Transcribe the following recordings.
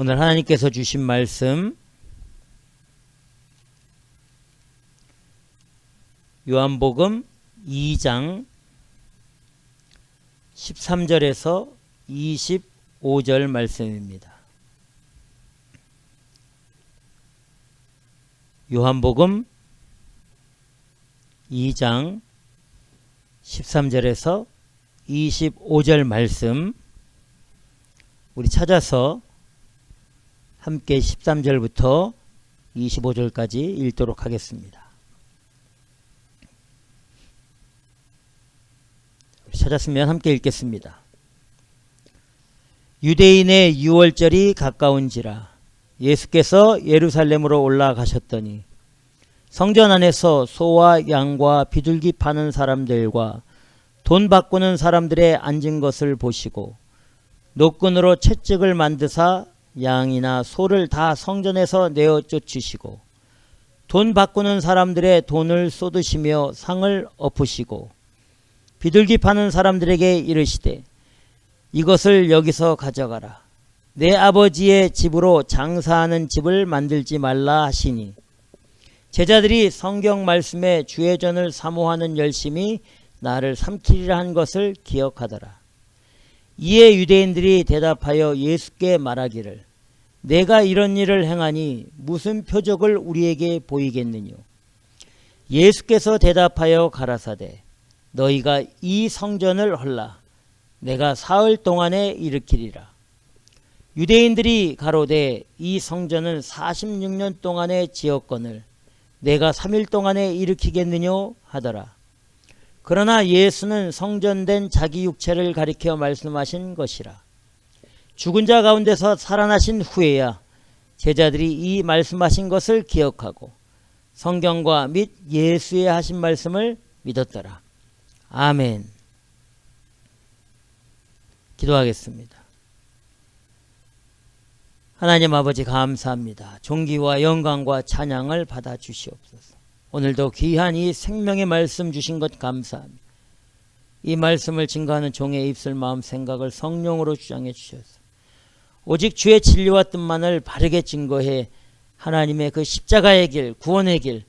오늘 하나님께서 주신 말씀 요한복음 2장 13절에서 25절 말씀입니다. 요한복음 2장 13절에서 25절 말씀 우리 찾아서 함께 13절부터 25절까지 읽도록 하겠습니다. 찾았으면 함께 읽겠습니다. 유대인의 유월절이 가까운지라 예수께서 예루살렘으로 올라가셨더니 성전 안에서 소와 양과 비둘기 파는 사람들과 돈 바꾸는 사람들의 앉은 것을 보시고 노끈으로 채찍을 만드사 양이나 소를 다 성전에서 내어 쫓으시고 돈 바꾸는 사람들의 돈을 쏟으시며 상을 엎으시고 비둘기 파는 사람들에게 이르시되 이것을 여기서 가져가라. 내 아버지의 집으로 장사하는 집을 만들지 말라 하시니 제자들이 성경 말씀에 주의 전을 사모하는 열심이 나를 삼키리라 한 것을 기억하더라. 이에 유대인들이 대답하여 예수께 말하기를 내가 이런 일을 행하니 무슨 표적을 우리에게 보이겠느냐. 예수께서 대답하여 가라사대 너희가 이 성전을 헐라 내가 사흘 동안에 일으키리라. 유대인들이 가로되 이 성전은 46년 동안에 지었거늘 내가 3일 동안에 일으키겠느냐 하더라. 그러나 예수는 성전된 자기 육체를 가리켜 말씀하신 것이라. 죽은 자 가운데서 살아나신 후에야 제자들이 이 말씀하신 것을 기억하고 성경과 및 예수의 하신 말씀을 믿었더라. 아멘. 기도하겠습니다. 하나님 아버지 감사합니다. 존귀와 영광과 찬양을 받아 주시옵소서. 오늘도 귀한 이 생명의 말씀 주신 것 감사합니다. 이 말씀을 증거하는 종의 입술 마음 생각을 성령으로 주장해 주셔서 오직 주의 진리와 뜻만을 바르게 증거해 하나님의 그 십자가의 길, 구원의 길,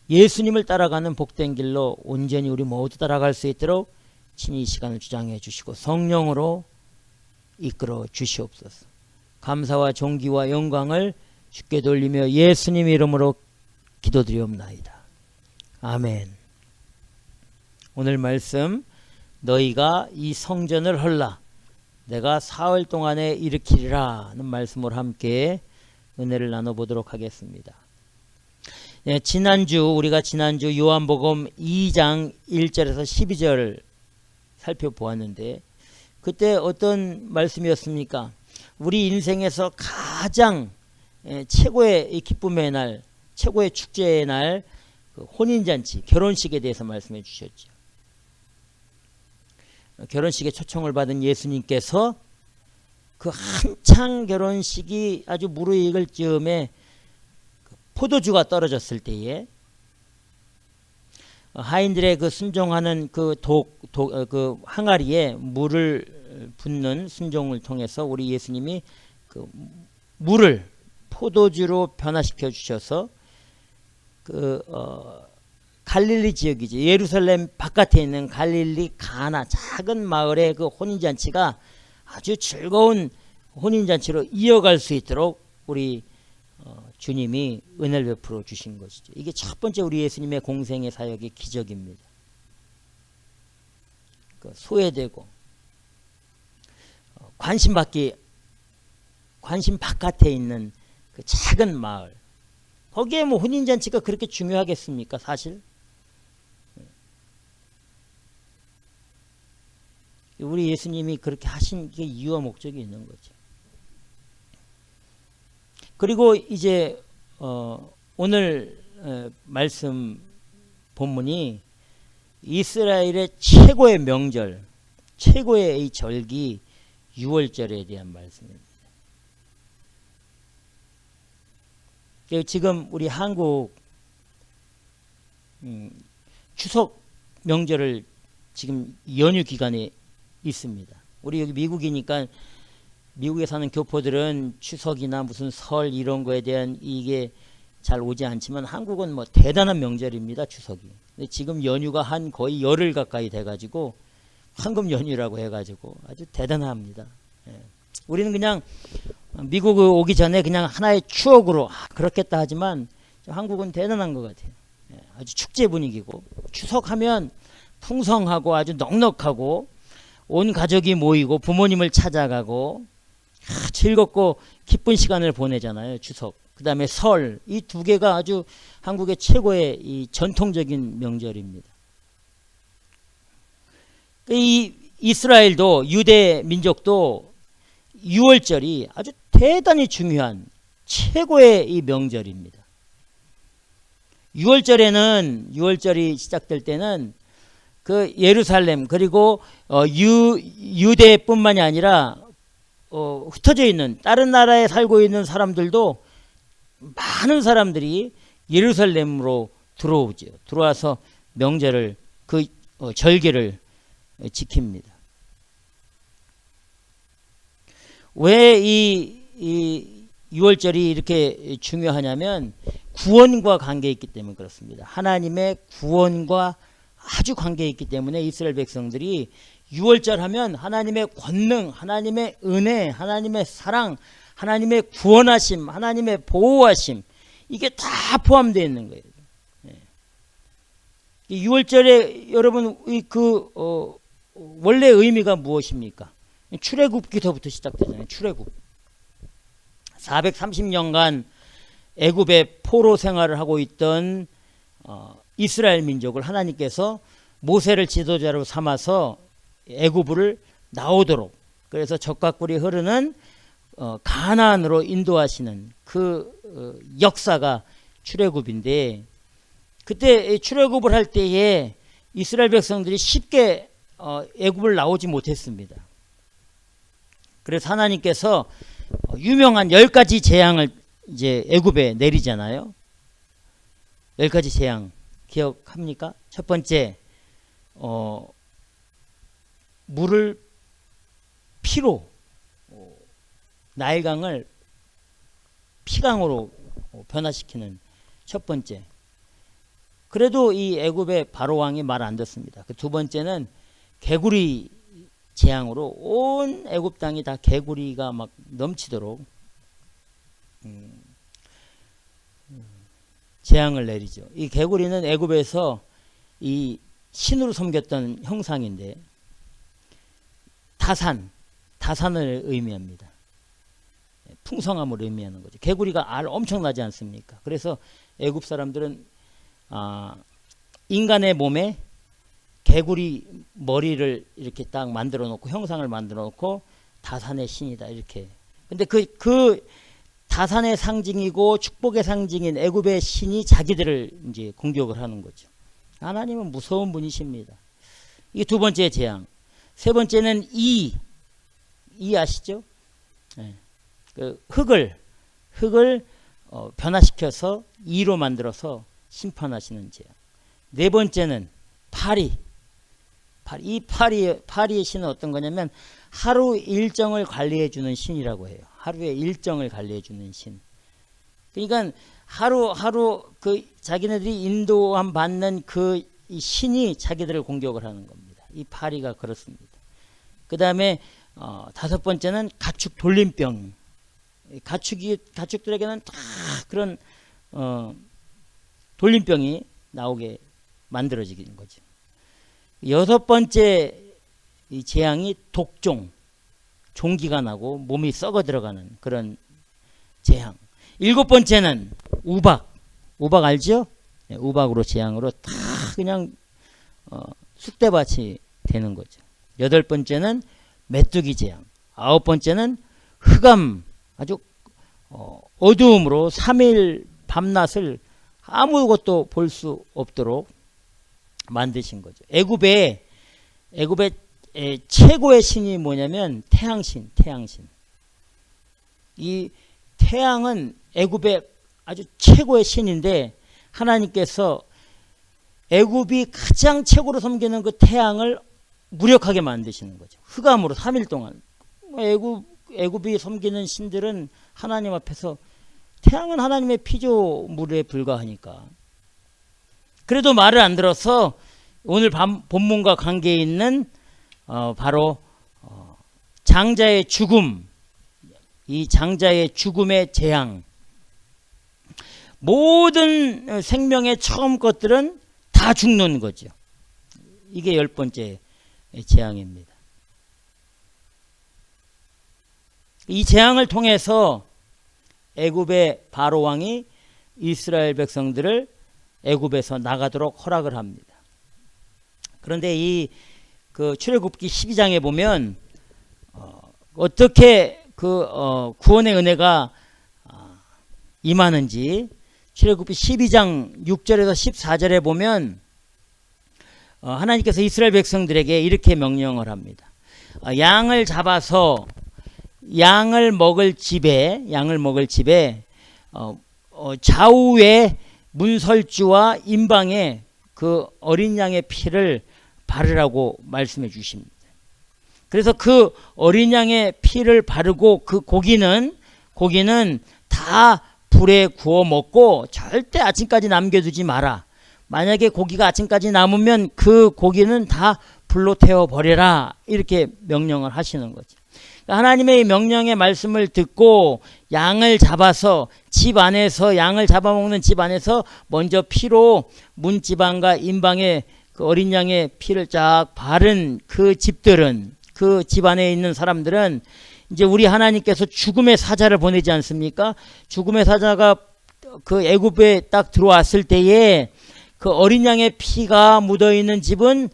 예수님을 따라가는 복된 길로 온전히 우리 모두 따라갈 수 있도록 친히 이 시간을 주장해 주시고 성령으로 이끌어 주시옵소서. 감사와 존귀와 영광을 주께 돌리며 예수님 이름으로 기도드리옵나이다. 아멘. 오늘 말씀 너희가 이 성전을 헐라 내가 사흘 동안에 일으키리라 는 말씀으로 함께 은혜를 나눠보도록 하겠습니다. 네, 우리가 지난주 요한복음 2장 1절에서 12절 살펴보았는데 그때 어떤 말씀이었습니까? 우리 인생에서 가장 최고의 기쁨의 날, 최고의 축제의 날, 그 혼인잔치, 결혼식에 대해서 말씀해 주셨죠. 결혼식에 초청을 받은 예수님께서 그 한창 결혼식이 아주 무르익을 즈음에 포도주가 떨어졌을 때에 하인들의 그 순종하는 그 항아리에 물을 붓는 순종을 통해서 우리 예수님이 그 물을 포도주로 변화시켜 주셔서 갈릴리 지역이지 예루살렘 바깥에 있는 갈릴리 가나 작은 마을의 그 혼인잔치가 아주 즐거운 혼인잔치로 이어갈 수 있도록 우리 주님이 은혜를 베풀어 주신 것이죠. 이게 첫 번째 우리 예수님의 공생의 사역의 기적입니다. 소외되고 관심 바깥에 있는 그 작은 마을 거기에 뭐 혼인잔치가 그렇게 중요하겠습니까? 사실 우리 예수님이 그렇게 하신 게 이유와 목적이 있는 거죠. 그리고 이제 오늘 말씀 본문이 이스라엘의 최고의 명절, 최고의 이 절기 유월절에 대한 말씀입니다. 지금 우리 한국 추석 명절을 지금 연휴 기간에 있습니다. 우리 여기 미국이니까 미국에 사는 교포들은 추석이나 무슨 설 이런 거에 대한 이게 잘 오지 않지만 한국은 뭐 대단한 명절입니다. 추석이. 근데 지금 연휴가 한 거의 열흘 가까이 돼가지고 황금 연휴라고 해가지고 아주 대단합니다. 예. 우리는 그냥 미국 오기 전에 그냥 하나의 추억으로 그렇겠다 하지만 한국은 대단한 것 같아요. 예. 아주 축제 분위기고 추석하면 풍성하고 아주 넉넉하고 온 가족이 모이고 부모님을 찾아가고 즐겁고 기쁜 시간을 보내잖아요. 추석. 그 다음에 설. 이 두 개가 아주 한국의 최고의 이 전통적인 명절입니다. 이 이스라엘도 유대 민족도 6월절이 아주 대단히 중요한 최고의 이 명절입니다. 6월절이 시작될 때는 그 예루살렘 그리고 유대뿐만이 아니라 흩어져 있는 다른 나라에 살고 있는 사람들도 많은 사람들이 예루살렘으로 들어오죠. 들어와서 명절을 절기를 지킵니다. 왜 이 6월절이 이렇게 중요하냐면 구원과 관계 있기 때문에 그렇습니다. 하나님의 구원과 아주 관계 있기 때문에 이스라엘 백성들이 6월절 하면 하나님의 권능, 하나님의 은혜, 하나님의 사랑, 하나님의 구원하심, 하나님의 보호하심 이게 다 포함되어 있는 거예요. 예. 6월절에 여러분 원래 의미가 무엇입니까? 출애굽기서부터 시작되잖아요. 출애굽. 430년간 애굽의 포로 생활을 하고 있던 이스라엘 민족을 하나님께서 모세를 지도자로 삼아서 애굽을 나오도록 그래서 적과 꿀이 흐르는 가나안으로 인도하시는 그 역사가 출애굽인데 그때 출애굽을 할 때에 이스라엘 백성들이 쉽게 애굽을 나오지 못했습니다. 그래서 하나님께서 유명한 10가지 재앙을 이제 애굽에 내리잖아요. 10가지 재앙 기억합니까? 첫 번째 물을 피로 나일강을 피강으로 변화시키는 첫 번째. 그래도 이 애굽의 바로 왕이 말 안 듣습니다. 그 두 번째는 개구리 재앙으로 온 애굽 땅이 다 개구리가 막 넘치도록 재앙을 내리죠. 이 개구리는 애굽에서 이 신으로 섬겼던 형상인데 다산을 의미합니다. 풍성함을 의미하는 거죠. 개구리가 알 엄청나지 않습니까? 그래서 애굽 사람들은 인간의 몸에 개구리 머리를 이렇게 딱 만들어 놓고 형상을 만들어 놓고 다산의 신이다 이렇게. 근데 그 다산의 상징이고 축복의 상징인 애굽의 신이 자기들을 이제 공격을 하는 거죠. 하나님은 무서운 분이십니다. 이게 두 번째 재앙. 세 번째는 이 아시죠? 네. 그 흙을 변화시켜서 이로 만들어서 심판하시는 재앙. 네 번째는 파리. 이 파리의 신은 어떤 거냐면 하루 일정을 관리해 주는 신이라고 해요. 하루의 일정을 관리해 주는 신. 그러니까 하루 그 자기네들이 인도함 받는 그 신이 자기들을 공격을 하는 겁니다. 이 파리가 그렇습니다. 그 다음에 다섯 번째는 가축 돌림병. 가축들에게는 다 그런 돌림병이 나오게 만들어지는 거죠. 여섯 번째 이 재앙이 독종, 종기가 나고 몸이 썩어 들어가는 그런 재앙. 일곱 번째는 우박 알죠? 네, 우박으로 재앙으로 다 그냥 쑥대밭이 되는 거죠. 여덟 번째는 메뚜기 재앙. 아홉 번째는 흑암, 아주 어두움으로 3일 밤낮을 아무것도 볼 수 없도록 만드신 거죠. 애굽의 최고의 신이 뭐냐면 태양신. 이 태양은 애굽의 아주 최고의 신인데 하나님께서 애굽이 가장 최고로 섬기는 그 태양을 무력하게 만드시는 거죠. 흑암으로 3일 동안. 애굽 애굽이 섬기는 신들은 하나님 앞에서 태양은 하나님의 피조물에 불과하니까. 그래도 말을 안 들어서 오늘 본문과 관계 있는 바로 장자의 죽음, 이 장자의 죽음의 재앙, 모든 생명의 처음 것들은 다 죽는 거죠. 이게 10번째 재앙입니다. 이 재앙을 통해서 애굽의 바로 왕이 이스라엘 백성들을 애굽에서 나가도록 허락을 합니다. 그런데 이 출애굽기 12장에 보면 어떻게 구원의 은혜가 임하는지 출애굽기 12장 6절에서 14절에 보면 하나님께서 이스라엘 백성들에게 이렇게 명령을 합니다. 양을 잡아서 양을 먹을 집에 좌우에 문설주와 임방에 그 어린 양의 피를 바르라고 말씀해 주십니다. 그래서 그 어린 양의 피를 바르고 그 고기는 다 불에 구워 먹고 절대 아침까지 남겨두지 마라. 만약에 고기가 아침까지 남으면 그 고기는 다 불로 태워 버려라. 이렇게 명령을 하시는 거죠. 하나님의 명령의 말씀을 듣고 양을 잡아서 집 안에서 양을 잡아먹는 집 안에서 먼저 피로 문지방과 임방에 그 어린 양의 피를 쫙 바른 그 집들은, 그 집 안에 있는 사람들은 이제 우리 하나님께서 죽음의 사자를 보내지 않습니까? 죽음의 사자가 그 애굽에 딱 들어왔을 때에 그 어린 양의 피가 묻어있는 집은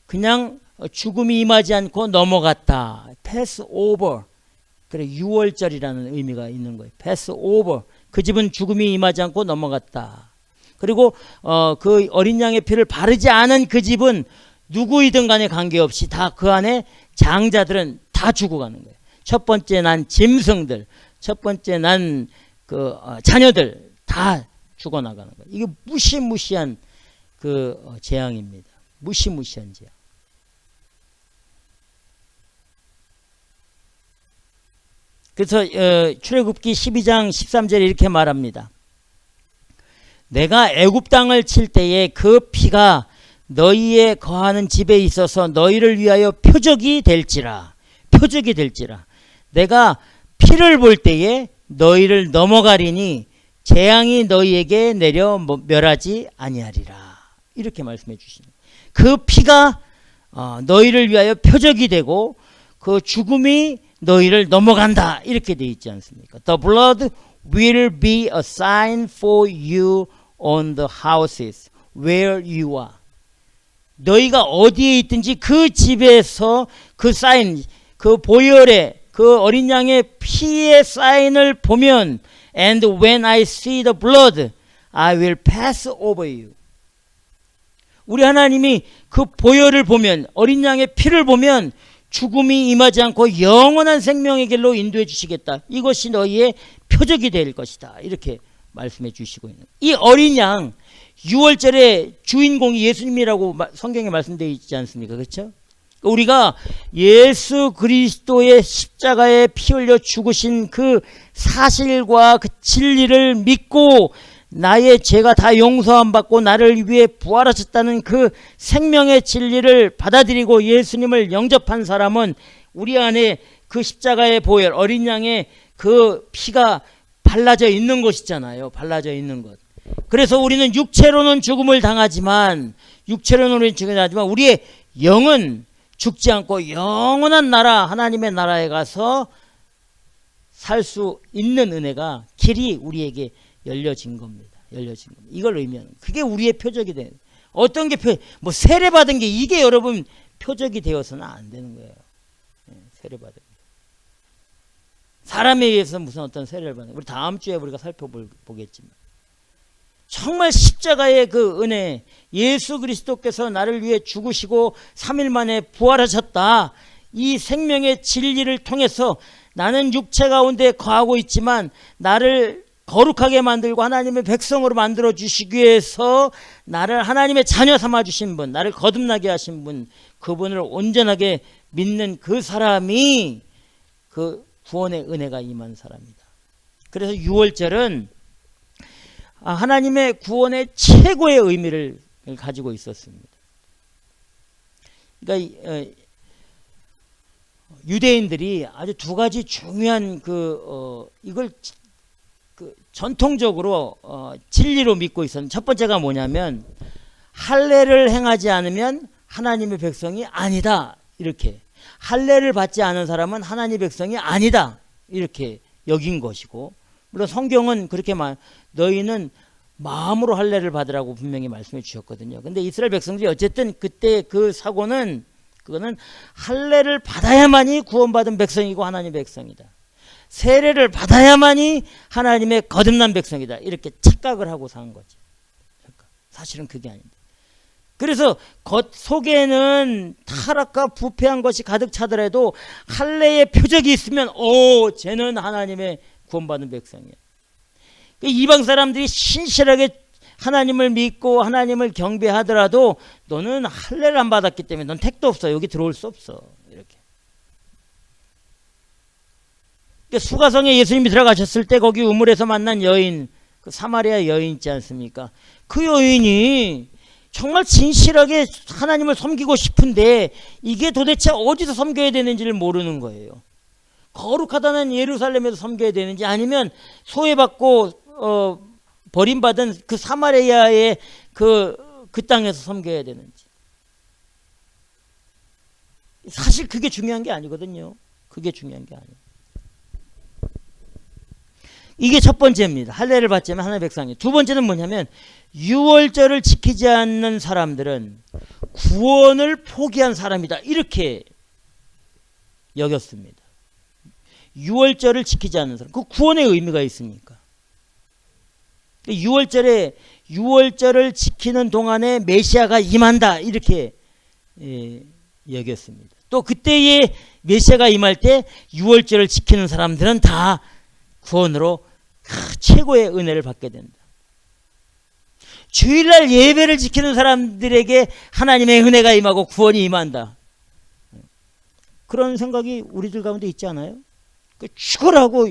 그냥 죽음이 임하지 않고 넘어갔다. 패스 오버. 그래, 6월절이라는 의미가 있는 거예요. 패스 오버. 그 집은 죽음이 임하지 않고 넘어갔다. 그리고 그 어린 양의 피를 바르지 않은 그 집은 누구이든 간에 관계없이 다 그 안에 장자들은 다 죽어가는 거예요. 첫 번째 난 짐승들, 첫 번째 난 그 자녀들 다 죽어나가는 거예요. 이게 무시무시한 그 재앙입니다. 무시무시한 재앙. 그래서 출애굽기 12장 13절에 이렇게 말합니다. 내가 애굽 땅을 칠 때에 그 피가 너희의 거하는 집에 있어서 너희를 위하여 표적이 될지라. 내가 피를 볼 때에 너희를 넘어가리니 재앙이 너희에게 내려 멸하지 아니하리라. 이렇게 말씀해 주시는 거예요. 그 피가 너희를 위하여 표적이 되고 그 죽음이 너희를 넘어간다. 이렇게 되어 있지 않습니까? The blood will be a sign for you on the houses where you are. 너희가 어디에 있든지 그 집에서 그 사인, 그 보혈의 그 어린 양의 피의 사인을 보면 And when I see the blood, I will pass over you. 우리 하나님이 그 보혈을 보면, 어린 양의 피를 보면 죽음이 임하지 않고 영원한 생명의 길로 인도해 주시겠다. 이것이 너희의 표적이 될 것이다. 이렇게 말씀해 주시고 있는. 이 어린 양 6월절에 주인공이 예수님이라고 성경에 말씀되어 있지 않습니까? 그렇죠? 우리가 예수 그리스도의 십자가에 피 흘려 죽으신 그 사실과 그 진리를 믿고 나의 죄가 다 용서함 받고 나를 위해 부활하셨다는 그 생명의 진리를 받아들이고 예수님을 영접한 사람은 우리 안에 그 십자가의 보혈, 어린 양의 그 피가 발라져 있는 것이잖아요. 발라져 있는 것. 그래서 우리는 육체로는 죽음을 당하지만 우리의 영은 죽지 않고 영원한 나라, 하나님의 나라에 가서 살 수 있는 은혜가 길이 우리에게 열려진 겁니다. 이걸 의미하는, 그게 우리의 표적이 되는. 어떤 게 뭐 세례 받은 게 이게 여러분 표적이 되어서는 안 되는 거예요. 세례 받은 게. 사람에 의해서 무슨 어떤 세례를 받는. 우리 다음 주에 우리가 살펴보겠지만. 정말 십자가의 그 은혜, 예수 그리스도께서 나를 위해 죽으시고 3일 만에 부활하셨다. 이 생명의 진리를 통해서 나는 육체 가운데 거하고 있지만 나를 거룩하게 만들고 하나님의 백성으로 만들어 주시기 위해서 나를 하나님의 자녀 삼아 주신 분, 나를 거듭나게 하신 분, 그분을 온전하게 믿는 그 사람이 그 구원의 은혜가 임한 사람이다. 그래서 유월절은 하나님의 구원의 최고의 의미를 가지고 있었습니다. 그러니까 유대인들이 아주 두 가지 중요한 이걸 전통적으로 진리로 믿고 있었는데, 첫 번째가 뭐냐면 할례를 행하지 않으면 하나님의 백성이 아니다, 이렇게. 할례를 받지 않은 사람은 하나님의 백성이 아니다, 이렇게 여긴 것이고, 물론 성경은 그렇게 너희는 마음으로 할례를 받으라고 분명히 말씀해 주셨거든요. 근데 이스라엘 백성들이 어쨌든 그때 그 사고는, 그거는 할례를 받아야만이 구원받은 백성이고 하나님의 백성이다, 세례를 받아야만이 하나님의 거듭난 백성이다, 이렇게 착각을 하고 산 거지. 사실은 그게 아닌데. 그래서 겉 속에는 타락과 부패한 것이 가득 차더라도 할례의 표적이 있으면 쟤는 하나님의 구원받은 백성이야. 이방 사람들이 신실하게 하나님을 믿고 하나님을 경배하더라도 너는 할례를 안 받았기 때문에 넌 택도 없어, 여기 들어올 수 없어, 이렇게. 수가성에 예수님이 들어가셨을 때 거기 우물에서 만난 여인, 그 사마리아 여인 있지 않습니까? 그 여인이 정말 진실하게 하나님을 섬기고 싶은데 이게 도대체 어디서 섬겨야 되는지를 모르는 거예요. 거룩하다는 예루살렘에서 섬겨야 되는지, 아니면 소외받고 버림받은 그 사마리아의 그 땅에서 섬겨야 되는지. 사실 그게 중요한 게 아니거든요. 그게 중요한 게 아니에요. 이게 첫 번째입니다. 할례를 받지 않으면 하나님의 백성이. 두 번째는 뭐냐면 유월절을 지키지 않는 사람들은 구원을 포기한 사람이다, 이렇게 여겼습니다. 유월절을 지키지 않는 사람, 그 구원의 의미가 있으니까. 유월절을 지키는 동안에 메시아가 임한다, 이렇게 여겼습니다. 또 그때의 메시아가 임할 때 유월절을 지키는 사람들은 다 구원으로 최고의 은혜를 받게 된다. 주일날 예배를 지키는 사람들에게 하나님의 은혜가 임하고 구원이 임한다. 그런 생각이 우리들 가운데 있지 않아요? 축을하고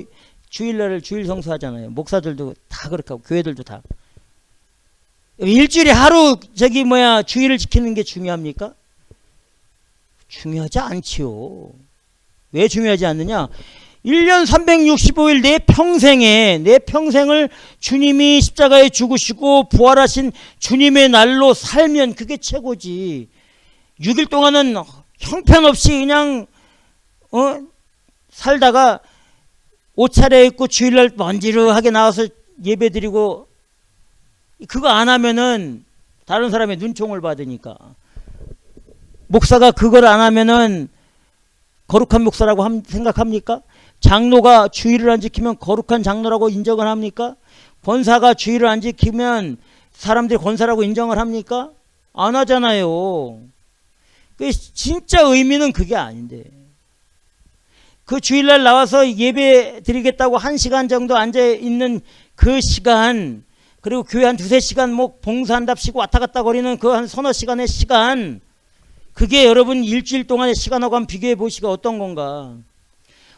주일날을 주일 성수하잖아요. 목사들도 다 그렇게 하고 교회들도 다. 일주일에 하루 주일을 지키는 게 중요합니까? 중요하지 않지요. 왜 중요하지 않느냐? 1년 365일 내 평생을 주님이 십자가에 죽으시고 부활하신 주님의 날로 살면 그게 최고지. 6일 동안은 형편없이 그냥 살다가 옷 차려입고 주일날 먼지르하게 나와서 예배드리고, 그거 안 하면은 다른 사람의 눈총을 받으니까. 목사가 그걸 안 하면은 거룩한 목사라고 생각합니까? 장로가 주일을 안 지키면 거룩한 장로라고 인정을 합니까? 권사가 주일을 안 지키면 사람들이 권사라고 인정을 합니까? 안 하잖아요. 진짜 의미는 그게 아닌데. 그 주일날 나와서 예배 드리겠다고 1시간 정도 앉아있는 그 시간, 그리고 교회 한 2-3시간 봉사한답시고 왔다 갔다 거리는 그 한 서너 시간의 시간, 그게 여러분 일주일 동안의 시간하고 한번 비교해 보시가 어떤 건가.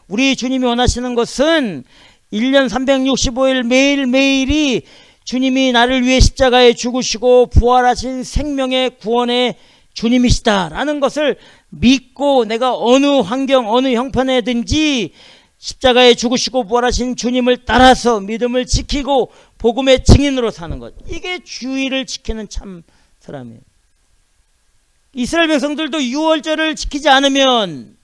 우리 주님이 원하시는 것은 1년 365일 매일매일이 주님이 나를 위해 십자가에 죽으시고 부활하신 생명의 구원의 주님이시다라는 것을 믿고, 내가 어느 환경 어느 형편에든지 십자가에 죽으시고 부활하신 주님을 따라서 믿음을 지키고 복음의 증인으로 사는 것, 이게 주일을 지키는 참 사람이에요. 이스라엘 백성들도 유월절을 지키지 않으면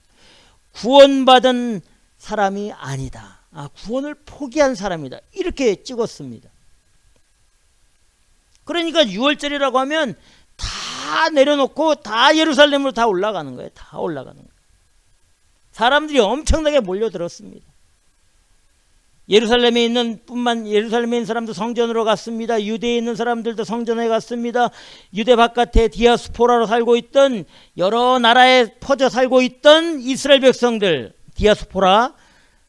구원받은 사람이 아니다, 구원을 포기한 사람이다, 이렇게 찍었습니다. 그러니까 유월절이라고 하면 다 내려놓고 다 예루살렘으로 다 올라가는 거예요. 다 올라가는 거예요. 사람들이 엄청나게 몰려들었습니다. 예루살렘에 있는 사람도 성전으로 갔습니다. 유대에 있는 사람들도 성전에 갔습니다. 유대 바깥에 디아스포라로 살고 있던, 여러 나라에 퍼져 살고 있던 이스라엘 백성들, 디아스포라,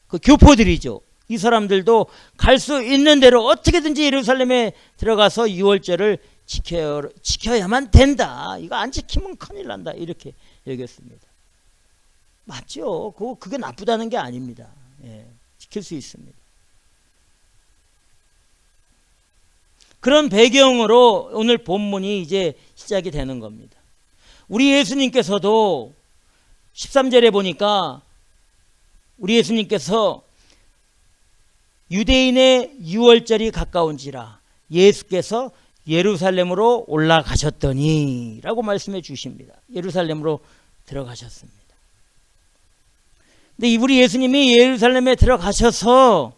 그 교포들이죠. 이 사람들도 갈 수 있는 대로 어떻게든지 예루살렘에 들어가서 유월절을 지켜야만 된다. 이거 안 지키면 큰일 난다, 이렇게 여겼습니다. 맞죠? 그게 나쁘다는 게 아닙니다. 지킬 수 있습니다. 그런 배경으로 오늘 본문이 이제 시작이 되는 겁니다. 우리 예수님께서도 13절에 보니까 우리 예수님께서 유대인의 유월절이 가까운지라 예수께서 예루살렘으로 올라가셨더니 라고 말씀해 주십니다. 예루살렘으로 들어가셨습니다. 근데 우리 예수님이 예루살렘에 들어가셔서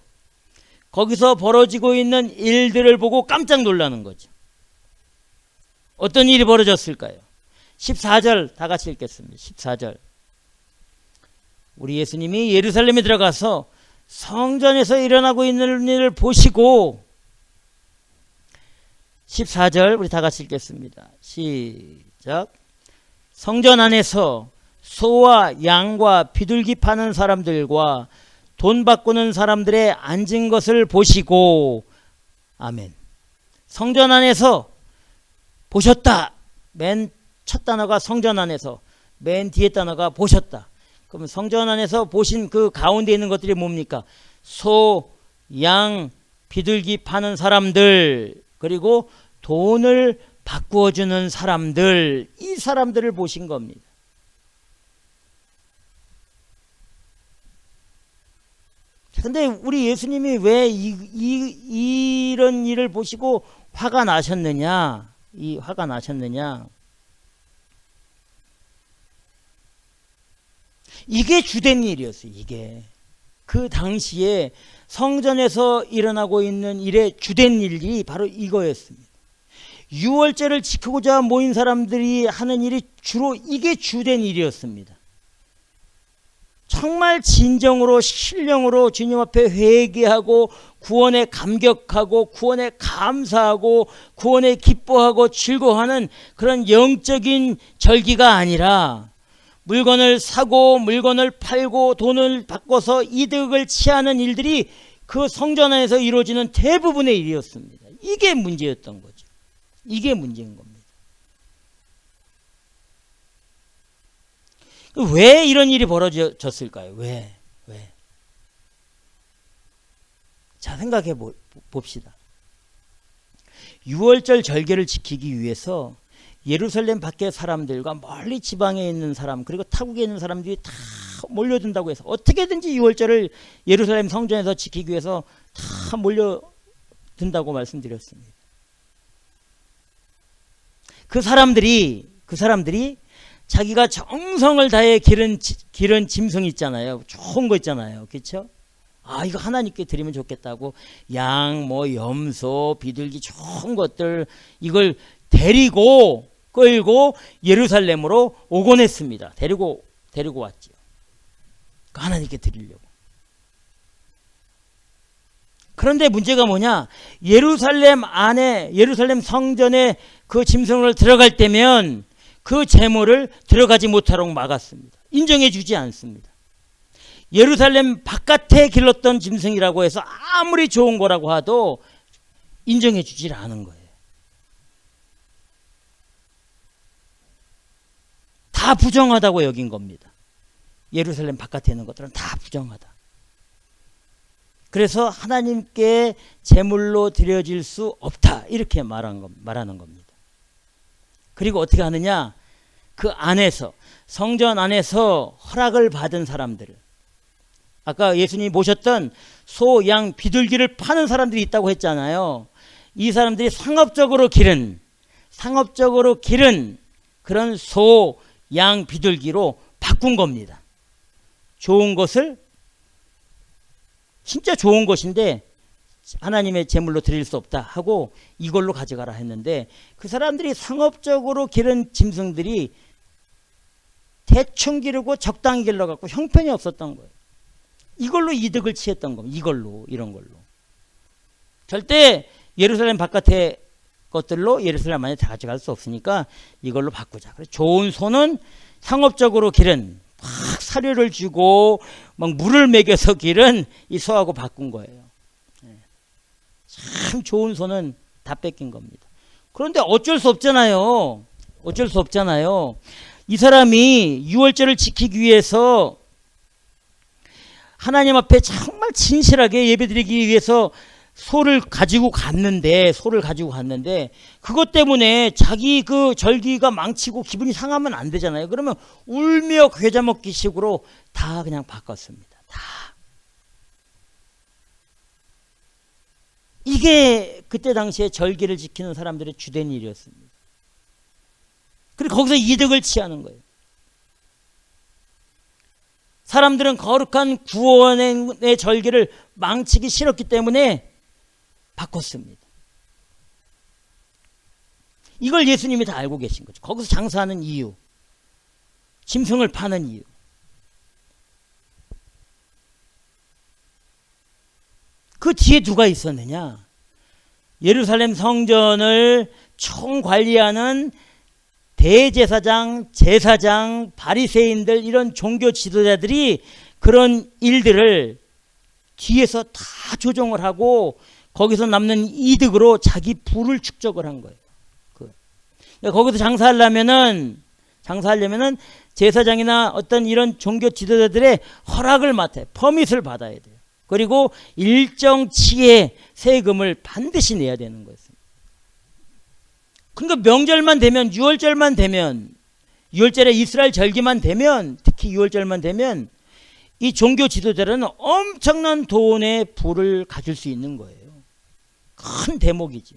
거기서 벌어지고 있는 일들을 보고 깜짝 놀라는 거죠. 어떤 일이 벌어졌을까요? 14절 다 같이 읽겠습니다. 14절. 우리 예수님이 예루살렘에 들어가서 성전에서 일어나고 있는 일을 보시고 14절 우리 다 같이 읽겠습니다. 시작. 성전 안에서 소와 양과 비둘기 파는 사람들과 돈 바꾸는 사람들의 앉은 것을 보시고 아멘. 성전 안에서 보셨다. 맨 첫 단어가 성전 안에서, 맨 뒤에 단어가 보셨다. 그러면 성전 안에서 보신 그 가운데 있는 것들이 뭡니까? 소, 양, 비둘기 파는 사람들, 그리고 돈을 바꾸어주는 사람들, 이 사람들을 보신 겁니다. 근데 우리 예수님이 왜 이런 일을 보시고 화가 나셨느냐? 화가 나셨느냐? 이게 주된 일이었어요. 이게 그 당시에 성전에서 일어나고 있는 일의 주된 일이 바로 이거였습니다. 유월절을 지키고자 모인 사람들이 하는 일이 주로 이게 주된 일이었습니다. 정말 진정으로 신령으로 주님 앞에 회개하고 구원에 감격하고 구원에 감사하고 구원에 기뻐하고 즐거워하는 그런 영적인 절기가 아니라 물건을 사고 물건을 팔고 돈을 바꿔서 이득을 취하는 일들이 그 성전 안에서 이루어지는 대부분의 일이었습니다. 이게 문제였던 거죠. 이게 문제인 겁니다. 왜 이런 일이 벌어졌을까요? 왜? 자, 생각해 봅시다. 유월절 절개를 지키기 위해서 예루살렘 밖의 사람들과 멀리 지방에 있는 사람 그리고 타국에 있는 사람들이 다 몰려든다고 해서 어떻게든지 유월절을 예루살렘 성전에서 지키기 위해서 다 몰려든다고 말씀드렸습니다. 그 사람들이 자기가 정성을 다해 기른 짐승 있잖아요. 좋은 거 있잖아요. 그렇죠? 이거 하나님께 드리면 좋겠다고 양, 염소, 비둘기 좋은 것들 이걸 끌고 예루살렘으로 오곤 했습니다. 데리고 왔죠. 하나님께 드리려고. 그런데 문제가 뭐냐? 예루살렘 성전에 그 짐승을 들어갈 때면 그 제물을 들어가지 못하도록 막았습니다. 인정해 주지 않습니다. 예루살렘 바깥에 길렀던 짐승이라고 해서 아무리 좋은 거라고 해도 인정해 주질 않은 거예요. 다 부정하다고 여긴 겁니다. 예루살렘 바깥에 있는 것들은 다 부정하다. 그래서 하나님께 제물로 드려질 수 없다. 이렇게 말하는 겁니다. 그리고 어떻게 하느냐? 그 안에서 성전 안에서 허락을 받은 사람들, 아까 예수님이 모셨던 소, 양, 비둘기를 파는 사람들이 있다고 했잖아요. 이 사람들이 상업적으로 기른 그런 소, 양, 비둘기로 바꾼 겁니다. 좋은 것을 진짜 좋은 것인데 하나님의 제물로 드릴 수 없다 하고 이걸로 가져가라 했는데 그 사람들이 상업적으로 기른 짐승들이 대충 기르고 적당히 길러갖고 형편이 없었던 거예요. 이걸로 이득을 취했던 겁니다. 이런 걸로. 절대 예루살렘 바깥의 것들로 예루살렘 안에 다 가져갈 수 없으니까 이걸로 바꾸자. 그래서 좋은 소는 상업적으로 기른 막 사료를 주고 막 물을 먹여서 기른 이 소하고 바꾼 거예요. 참 좋은 소는 다 뺏긴 겁니다. 그런데 어쩔 수 없잖아요. 이 사람이 유월절을 지키기 위해서 하나님 앞에 정말 진실하게 예배드리기 위해서 소를 가지고 갔는데 그것 때문에 자기 그 절기가 망치고 기분이 상하면 안 되잖아요. 그러면 울며 괴자 먹기 식으로 다 그냥 바꿨습니다. 다. 이게 그때 당시에 절기를 지키는 사람들의 주된 일이었습니다. 그리고 거기서 이득을 취하는 거예요. 사람들은 거룩한 구원의 절기를 망치기 싫었기 때문에 바꿨습니다. 이걸 예수님이 다 알고 계신 거죠. 거기서 장사하는 이유, 짐승을 파는 이유. 그 뒤에 누가 있었느냐? 예루살렘 성전을 총관리하는 대제사장, 제사장, 바리새인들 이런 종교 지도자들이 그런 일들을 뒤에서 다 조정을 하고 거기서 남는 이득으로 자기 부를 축적을 한 거예요. 거기서 장사하려면은 제사장이나 어떤 이런 종교 지도자들의 허락을 맡아요. 퍼밋을 받아야 돼요. 그리고 일정치의 세금을 반드시 내야 되는 거였습니다. 그러니까 명절만 되면, 6월절만 되면, 6월절에 이스라엘 절기만 되면, 특히 6월절만 되면 이 종교 지도자들은 엄청난 돈의 부를 가질 수 있는 거예요. 큰 대목이죠.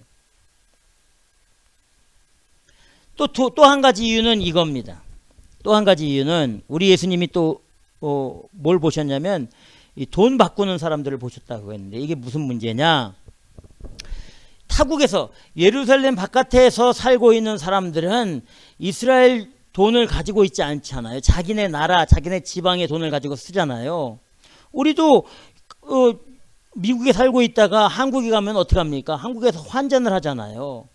또 한 가지 이유는 이겁니다. 또 한 가지 이유는 우리 예수님이 또 뭘 보셨냐면 이 돈 바꾸는 사람들을 보셨다고 했는데 이게 무슨 문제냐? 타국에서 예루살렘 바깥에서 살고 있는 사람들은 이스라엘 돈을 가지고 있지 않잖아요. 자기네 나라, 자기네 지방의 돈을 가지고 쓰잖아요. 우리도 미국에 살고 있다가 한국에 가면 어떻게 합니까? 한국에서 환전을 하잖아요.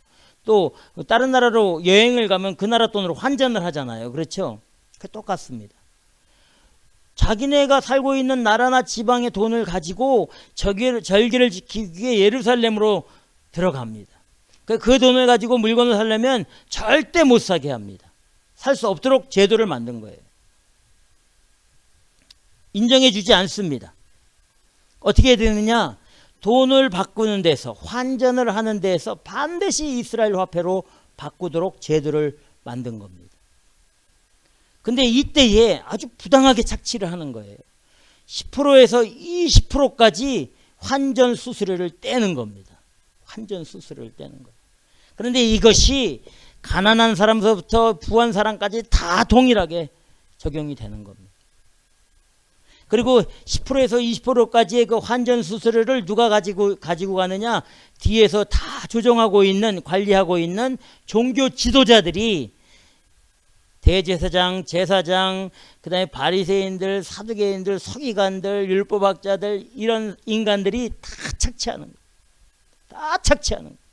또 다른 나라로 여행을 가면 그 나라 돈으로 환전을 하잖아요. 그렇죠? 똑같습니다. 자기네가 살고 있는 나라나 지방의 돈을 가지고 절기를 지키기 위해 예루살렘으로 들어갑니다. 그 돈을 가지고 물건을 사려면 절대 못 사게 합니다. 살 수 없도록 제도를 만든 거예요. 인정해 주지 않습니다. 어떻게 되느냐? 돈을 바꾸는 데서, 환전을 하는 데서 반드시 이스라엘 화폐로 바꾸도록 제도를 만든 겁니다. 근데 이때에 아주 부당하게 착취를 하는 거예요. 10%에서 20%까지 환전 수수료를 떼는 겁니다. 환전 수수료를 떼는 거예요. 그런데 이것이 가난한 사람서부터 부한 사람까지 다 동일하게 적용이 되는 겁니다. 그리고 10%에서 20%까지의 그 환전 수수료를 누가 가지고 가느냐? 뒤에서 다 조정하고 있는, 관리하고 있는 종교 지도자들이 대제사장, 제사장, 그 다음에 바리새인들, 사두개인들, 서기관들, 율법학자들 이런 인간들이 다 착취하는 거예요. 다 착취하는 거예요.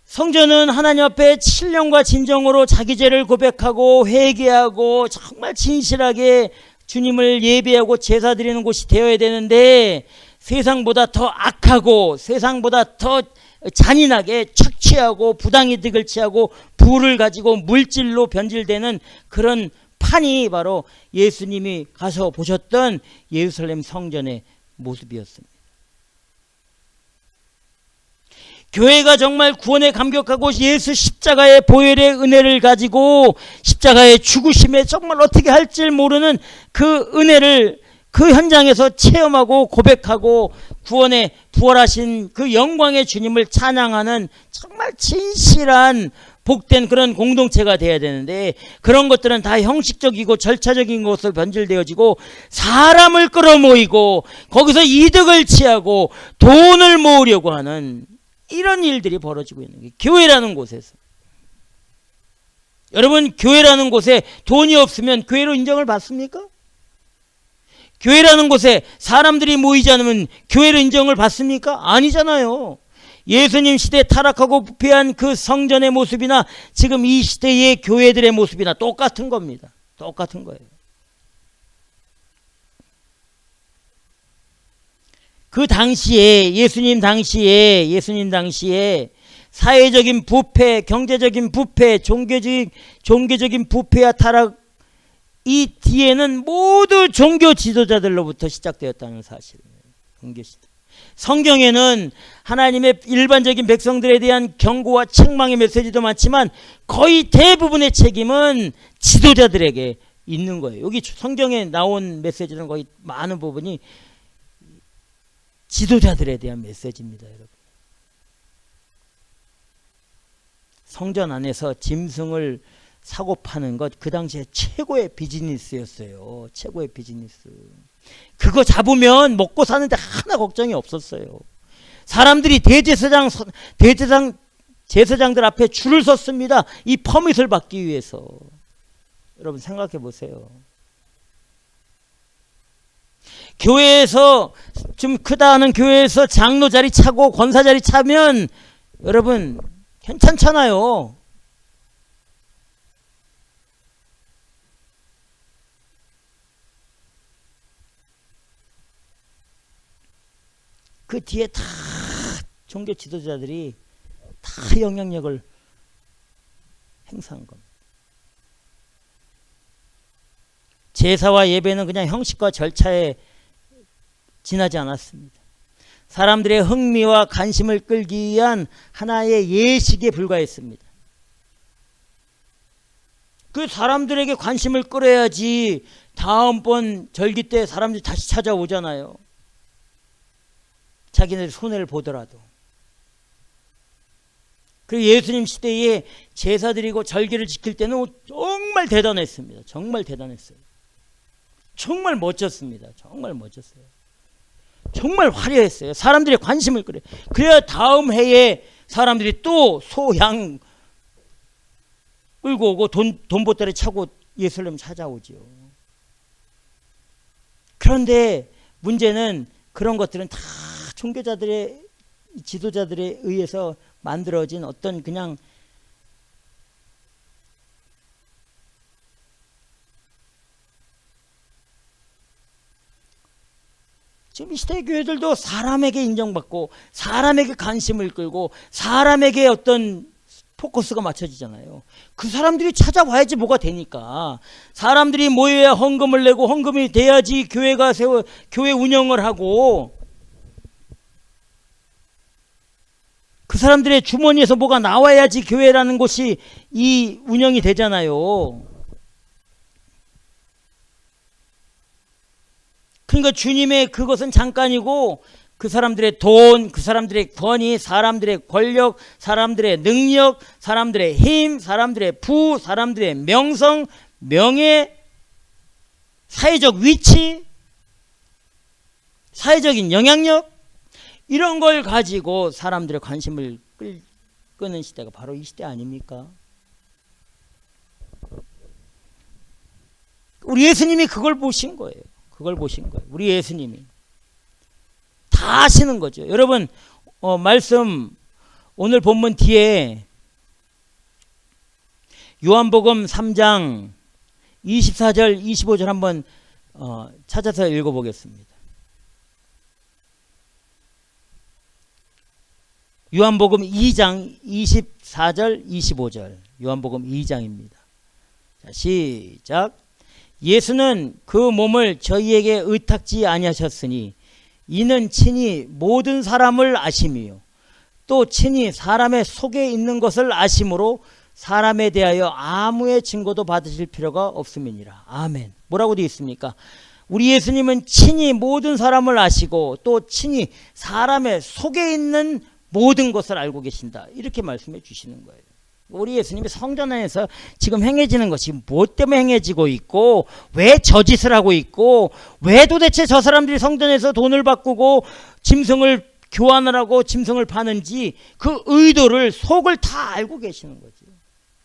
성전은 하나님 앞에 신령과 진정으로 자기 죄를 고백하고 회개하고 정말 진실하게 주님을 예배하고 제사 드리는 곳이 되어야 되는데 세상보다 더 악하고 세상보다 더 잔인하게 착취하고 부당이득을 취하고 부를 가지고 물질로 변질되는 그런 판이 바로 예수님이 가서 보셨던 예루살렘 성전의 모습이었습니다. 교회가 정말 구원에 감격하고 예수 십자가의 보혈의 은혜를 가지고 십자가의 죽으심에 정말 어떻게 할지 모르는 그 은혜를 그 현장에서 체험하고 고백하고 구원에 부활하신 그 영광의 주님을 찬양하는 정말 진실한 복된 그런 공동체가 되어야 되는데 그런 것들은 다 형식적이고 절차적인 것으로 변질되어지고 사람을 끌어모이고 거기서 이득을 취하고 돈을 모으려고 하는 이런 일들이 벌어지고 있는 게 교회라는 곳에서. 여러분, 교회라는 곳에 돈이 없으면 교회로 인정을 받습니까? 교회라는 곳에 사람들이 모이지 않으면 교회로 인정을 받습니까? 아니잖아요. 예수님 시대 타락하고 부패한 그 성전의 모습이나 지금 이 시대의 교회들의 모습이나 똑같은 겁니다. 똑같은 거예요. 그 당시에 예수님 당시에 사회적인 부패, 경제적인 부패, 종교적인 부패와 타락, 이 뒤에는 모두 종교 지도자들로부터 시작되었다는 사실이에요. 종교 지도. 성경에는 하나님의 일반적인 백성들에 대한 경고와 책망의 메시지도 많지만 거의 대부분의 책임은 지도자들에게 있는 거예요. 여기 성경에 나온 메시지는 거의 많은 부분이 지도자들에 대한 메시지입니다, 여러분. 성전 안에서 짐승을 사고 파는 것, 그 당시에 최고의 비즈니스였어요. 최고의 비즈니스. 그거 잡으면 먹고 사는데 하나 걱정이 없었어요. 사람들이 제사장들 앞에 줄을 섰습니다. 이 퍼밋을 받기 위해서. 여러분 생각해 보세요. 교회에서 좀 크다 하는 교회에서 장로 자리 차고 권사 자리 차면 여러분 괜찮잖아요. 그 뒤에 다 종교 지도자들이 다 영향력을 행사한 겁니다. 제사와 예배는 그냥 형식과 절차에 지나지 않았습니다. 사람들의 흥미와 관심을 끌기 위한 하나의 예식에 불과했습니다. 그 사람들에게 관심을 끌어야지 다음번 절기 때 사람들이 다시 찾아오잖아요. 자기네들 손해를 보더라도. 그리고 예수님 시대에 제사 드리고 절기를 지킬 때는 정말 대단했습니다. 정말 대단했어요. 정말 멋졌습니다. 정말 멋졌어요. 정말 화려했어요. 사람들의 관심을 끌어요. 그래야 다음 해에 사람들이 또 소양 끌고 오고 돈 보따리 차고 예수님 찾아오죠. 그런데 문제는 그런 것들은 다 종교자들의 지도자들에 의해서 만들어진 어떤 그냥 지금 이 시대 교회들도 사람에게 인정받고 사람에게 관심을 끌고 사람에게 어떤 포커스가 맞춰지잖아요. 그 사람들이 찾아와야지 뭐가 되니까. 사람들이 모여야 헌금을 내고 헌금이 돼야지 교회가 교회 운영을 하고 그 사람들의 주머니에서 뭐가 나와야지 교회라는 곳이 이 운영이 되잖아요. 그러니까 주님의 그것은 잠깐이고 그 사람들의 돈, 그 사람들의 권위, 사람들의 권력, 사람들의 능력, 사람들의 힘, 사람들의 부, 사람들의 명성, 명예, 사회적 위치, 사회적인 영향력 이런 걸 가지고 사람들의 관심을 끄는 시대가 바로 이 시대 아닙니까? 우리 예수님이 그걸 보신 거예요. 그걸 보신 거예요. 우리 예수님이. 다 아시는 거죠. 여러분 말씀 오늘 본문 뒤에 요한복음 3장 24절 25절 한번 찾아서 읽어보겠습니다. 요한복음 2장 24절 25절 요한복음 2장입니다. 자, 시작. 예수는 그 몸을 저희에게 의탁지 아니하셨으니 이는 친히 모든 사람을 아심이요 또 친히 사람의 속에 있는 것을 아심으로 사람에 대하여 아무의 증거도 받으실 필요가 없음이니라. 아멘. 뭐라고 되어 있습니까? 우리 예수님은 친히 모든 사람을 아시고 또 친히 사람의 속에 있는 모든 것을 알고 계신다. 이렇게 말씀해 주시는 거예요. 우리 예수님이 성전 안에서 지금 행해지는 것이 무엇 때문에 행해지고 있고 왜 저 짓을 하고 있고 왜 도대체 저 사람들이 성전에서 돈을 바꾸고 짐승을 교환을 하고 짐승을 파는지 그 의도를 속을 다 알고 계시는 거죠.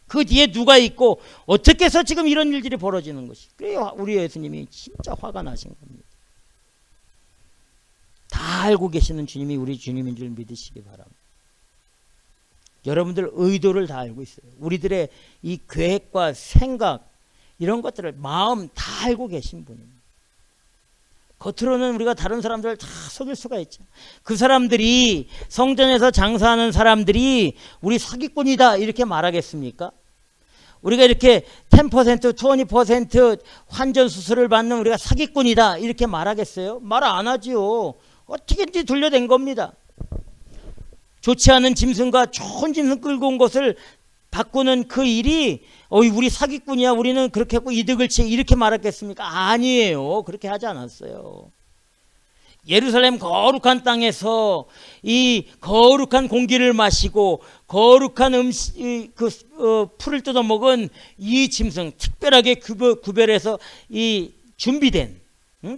그 뒤에 누가 있고 어떻게 해서 지금 이런 일들이 벌어지는 것이. 그래요. 우리 예수님이 진짜 화가 나신 겁니다. 다 알고 계시는 주님이 우리 주님인 줄 믿으시기 바랍니다. 여러분들 의도를 다 알고 있어요. 우리들의 이 계획과 생각 이런 것들을 마음 다 알고 계신 분입니다. 겉으로는 우리가 다른 사람들을 다 속일 수가 있죠. 그 사람들이 성전에서 장사하는 사람들이 우리 사기꾼이다 이렇게 말하겠습니까? 우리가 이렇게 10%, 20% 환전 수수료를 받는 우리가 사기꾼이다 이렇게 말하겠어요? 말 안 하지요. 어떻게든지 둘러댄 겁니다. 좋지 않은 짐승과 좋은 짐승 끌고 온 것을 바꾸는 그 일이 우리 사기꾼이야, 우리는 그렇게 하고 이득을 취해 이렇게 말했겠습니까? 아니에요. 그렇게 하지 않았어요. 예루살렘 거룩한 땅에서 이 거룩한 공기를 마시고 거룩한 풀을 뜯어 먹은 이 짐승, 특별하게 구별해서 이 준비된,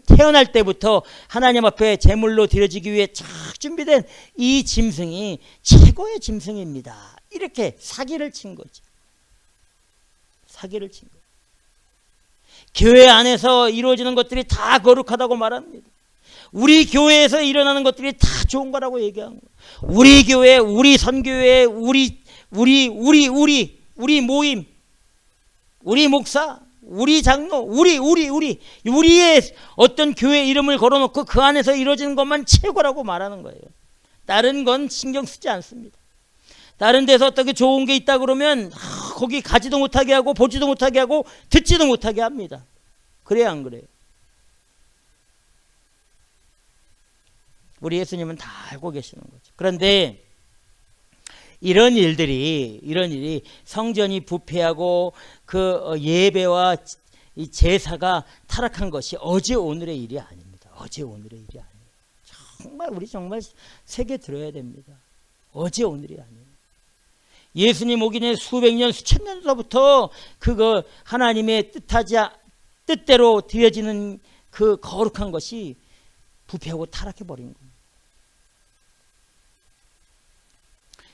태어날 때부터 하나님 앞에 제물로 드려지기 위해 쫙 준비된 이 짐승이 최고의 짐승입니다. 이렇게 사기를 친 거죠. 사기를 친 거예요. 교회 안에서 이루어지는 것들이 다 거룩하다고 말합니다. 우리 교회에서 일어나는 것들이 다 좋은 거라고 얘기하는 거예요. 우리 교회, 우리 선교회, 우리 모임, 우리 목사, 우리 장로, 우리의 어떤 교회 이름을 걸어놓고 그 안에서 이루어지는 것만 최고라고 말하는 거예요. 다른 건 신경 쓰지 않습니다. 다른 데서 어떻게 좋은 게 있다 그러면 거기 가지도 못하게 하고 보지도 못하게 하고 듣지도 못하게 합니다. 그래야 안 그래요? 우리 예수님은 다 알고 계시는 거죠. 그런데 이런 일이 성전이 부패하고 그 예배와 이 제사가 타락한 것이 어제 오늘의 일이 아닙니다. 어제 오늘의 일이 아니에요. 우리 정말 새겨 들어야 됩니다. 어제 오늘이 아니에요. 예수님 오기 전에 수백 년, 수천 년서부터 그거 하나님의 뜻대로 드려지는 그 거룩한 것이 부패하고 타락해 버린 겁니다.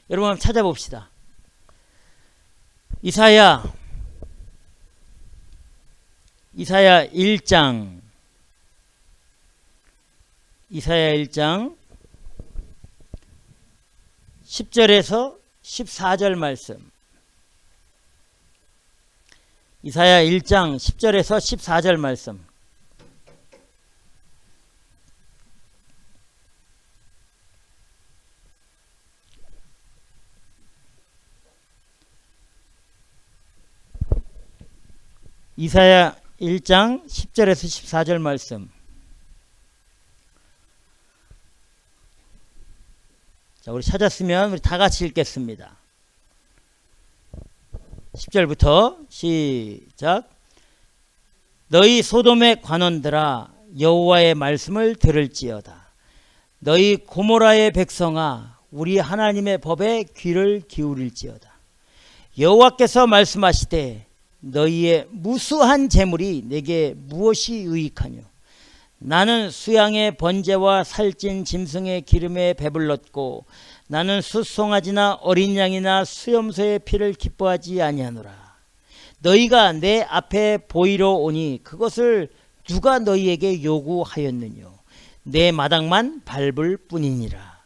여러분 한번 찾아봅시다. 이사야 1장 10절에서 14절 말씀. 이사야 1장 10절에서 14절 말씀. 이사야 1장 10절에서 14절 말씀. 자, 우리 찾았으면 우리 다 같이 읽겠습니다. 10절부터 시작. 너희 소돔의 관원들아 여호와의 말씀을 들을지어다. 너희 고모라의 백성아 우리 하나님의 법에 귀를 기울일지어다. 여호와께서 말씀하시되 너희의 무수한 재물이 내게 무엇이 유익하뇨? 나는 수양의 번제와 살찐 짐승의 기름에 배불렀고 나는 숫송아지나 어린 양이나 수염소의 피를 기뻐하지 아니하노라. 너희가 내 앞에 보이러 오니 그것을 누가 너희에게 요구하였느뇨? 내 마당만 밟을 뿐이니라.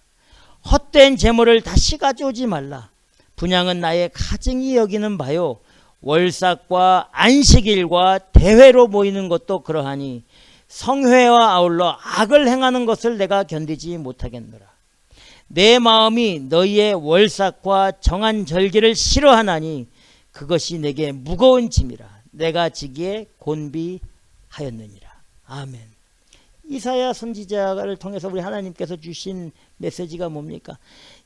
헛된 재물을 다시 가져오지 말라. 분향은 나의 가증히 여기는 바요 월삭과 안식일과 대회로 모이는 것도 그러하니 성회와 아울러 악을 행하는 것을 내가 견디지 못하겠노라. 내 마음이 너희의 월삭과 정한 절기를 싫어하나니 그것이 내게 무거운 짐이라. 내가 지기에 곤비하였느니라. 아멘. 이사야 선지자를 통해서 우리 하나님께서 주신 메시지가 뭡니까?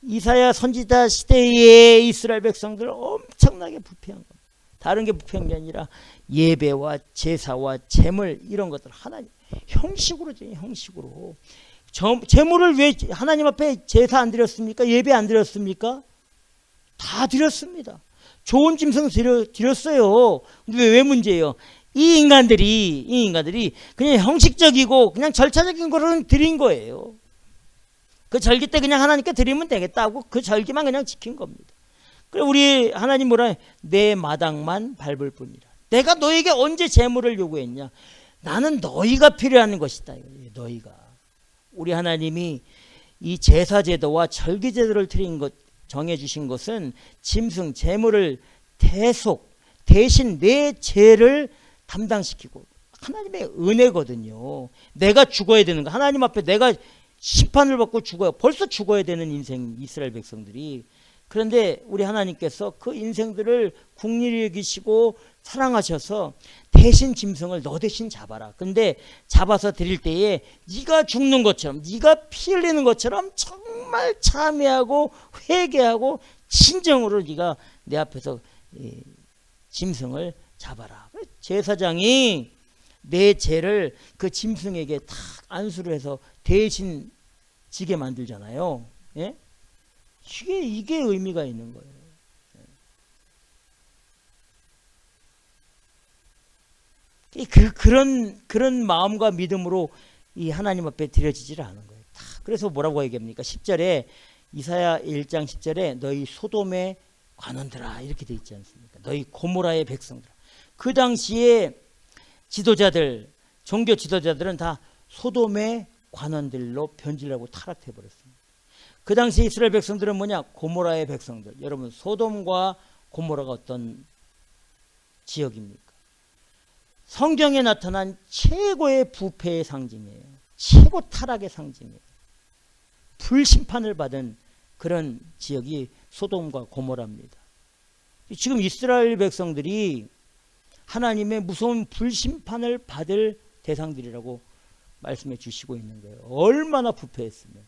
이사야 선지자 시대의 이스라엘 백성들 엄청나게 부패한 겁니다. 다른 게 부패한 게 아니라 예배와 제사와 제물 이런 것들 하나님 형식으로 형식으로 제물을 왜 하나님 앞에 제사 안 드렸습니까? 예배 안 드렸습니까? 다 드렸습니다. 좋은 짐승 드렸어요. 근데 왜 문제예요? 이 인간들이 그냥 형식적이고 그냥 절차적인 거를 드린 거예요. 그 절기 때 그냥 하나님께 드리면 되겠다고 그 절기만 그냥 지킨 겁니다. 그래 우리 하나님 뭐라 해? 내 마당만 밟을 뿐이라. 내가 너에게 언제 재물을 요구했냐? 나는 너희가 필요한 것이다. 너희가. 우리 하나님이 이 제사제도와 절기제도를 정해주신 것은 짐승 재물을 대신 내 죄를 담당시키고 하나님의 은혜거든요. 내가 죽어야 되는 거. 하나님 앞에 내가 심판을 받고 죽어요. 벌써 죽어야 되는 인생 이스라엘 백성들이. 그런데 우리 하나님께서 그 인생들을 긍휼히 여기시고 사랑하셔서 대신 짐승을 너 대신 잡아라. 근데 잡아서 드릴 때에 네가 죽는 것처럼, 네가 피 흘리는 것처럼 정말 참회하고 회개하고 진정으로 네가 내 앞에서 짐승을 잡아라. 제사장이 내 죄를 그 짐승에게 탁 안수를 해서 대신 지게 만들잖아요. 예? 이게 의미가 있는 거예요. 그런 마음과 믿음으로 이 하나님 앞에 드려지질 않은 거예요. 그래서 뭐라고 얘기합니까? 10절에 이사야 1장 10절에 너희 소돔의 관원들아 이렇게 돼 있지 않습니까? 너희 고모라의 백성들아. 그 당시에 지도자들, 종교 지도자들은 다 소돔의 관원들로 변질하고 타락해 버렸습니다. 그 당시 이스라엘 백성들은 뭐냐? 고모라의 백성들. 여러분 소돔과 고모라가 어떤 지역입니까? 성경에 나타난 최고의 부패의 상징이에요. 최고 타락의 상징이에요. 불심판을 받은 그런 지역이 소돔과 고모라입니다. 지금 이스라엘 백성들이 하나님의 무서운 불심판을 받을 대상들이라고 말씀해 주시고 있는 거예요. 얼마나 부패했으면.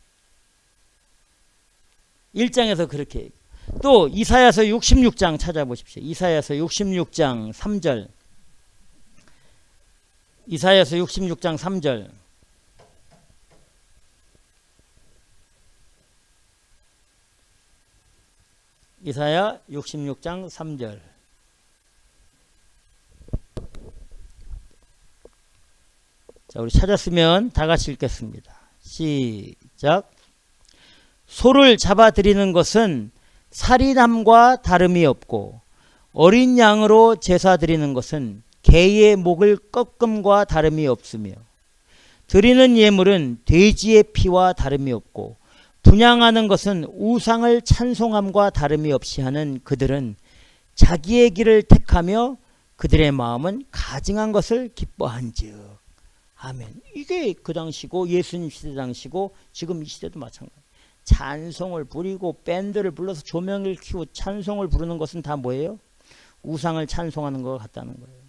1장에서 그렇게. 또 이사야서 66장 찾아보십시오. 이사야서 66장 3절. 이사야서 66장 3절. 이사야 66장 3절. 자, 우리 찾았으면 다 같이 읽겠습니다. 시작. 소를 잡아들이는 것은 살인함과 다름이 없고 어린 양으로 제사 드리는 것은 개의 목을 꺾음과 다름이 없으며 드리는 예물은 돼지의 피와 다름이 없고 분향하는 것은 우상을 찬송함과 다름이 없이 하는 그들은 자기의 길을 택하며 그들의 마음은 가증한 것을 기뻐한즉. 아멘. 이게 그 당시고 예수님 시대 당시고 지금 이 시대도 마찬가지예요. 찬송을 부리고 밴드를 불러서 조명을 켜고 찬송을 부르는 것은 다 뭐예요? 우상을 찬송하는 것 같다는 거예요.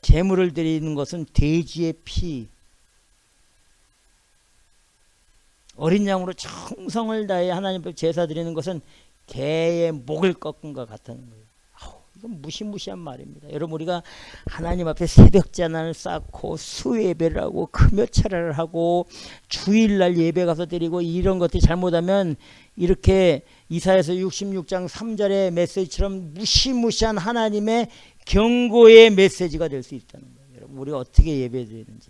제물을 드리는 것은 돼지의 피, 어린 양으로 정성을 다해 하나님 앞에 제사 드리는 것은 개의 목을 꺾은 것 같다는 거예요. 이건 무시무시한 말입니다. 여러분, 우리가 하나님 앞에 새벽잔을 쌓고 수예배를 하고 금요철을 하고 주일날 예배 가서 드리고 이런 것들이 잘못하면 이렇게 이사야서 66장 3절의 메시지처럼 무시무시한 하나님의 경고의 메시지가 될 수 있다는 거예요. 여러분, 우리가 어떻게 예배 드리는지,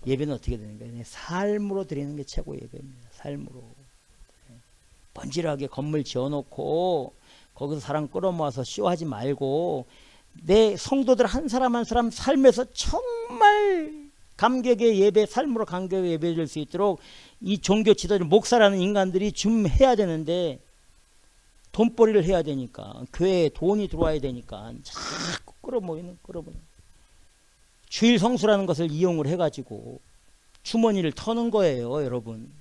예배는 어떻게 되는 거예요? 삶으로 드리는 게 최고 예배입니다. 삶으로. 번지르하게 건물 지어놓고 거기서 사람 끌어모아서 쇼하지 말고 내 성도들 한 사람 한 사람 삶에서 정말 감격의 예배, 삶으로 감격의 예배 드릴 수 있도록 이 종교 지도자, 목사라는 인간들이 좀 해야 되는데 돈벌이를 해야 되니까, 교회에 돈이 들어와야 되니까 자꾸 끌어모이는 주일 성수라는 것을 이용을 해가지고 주머니를 터는 거예요. 여러분,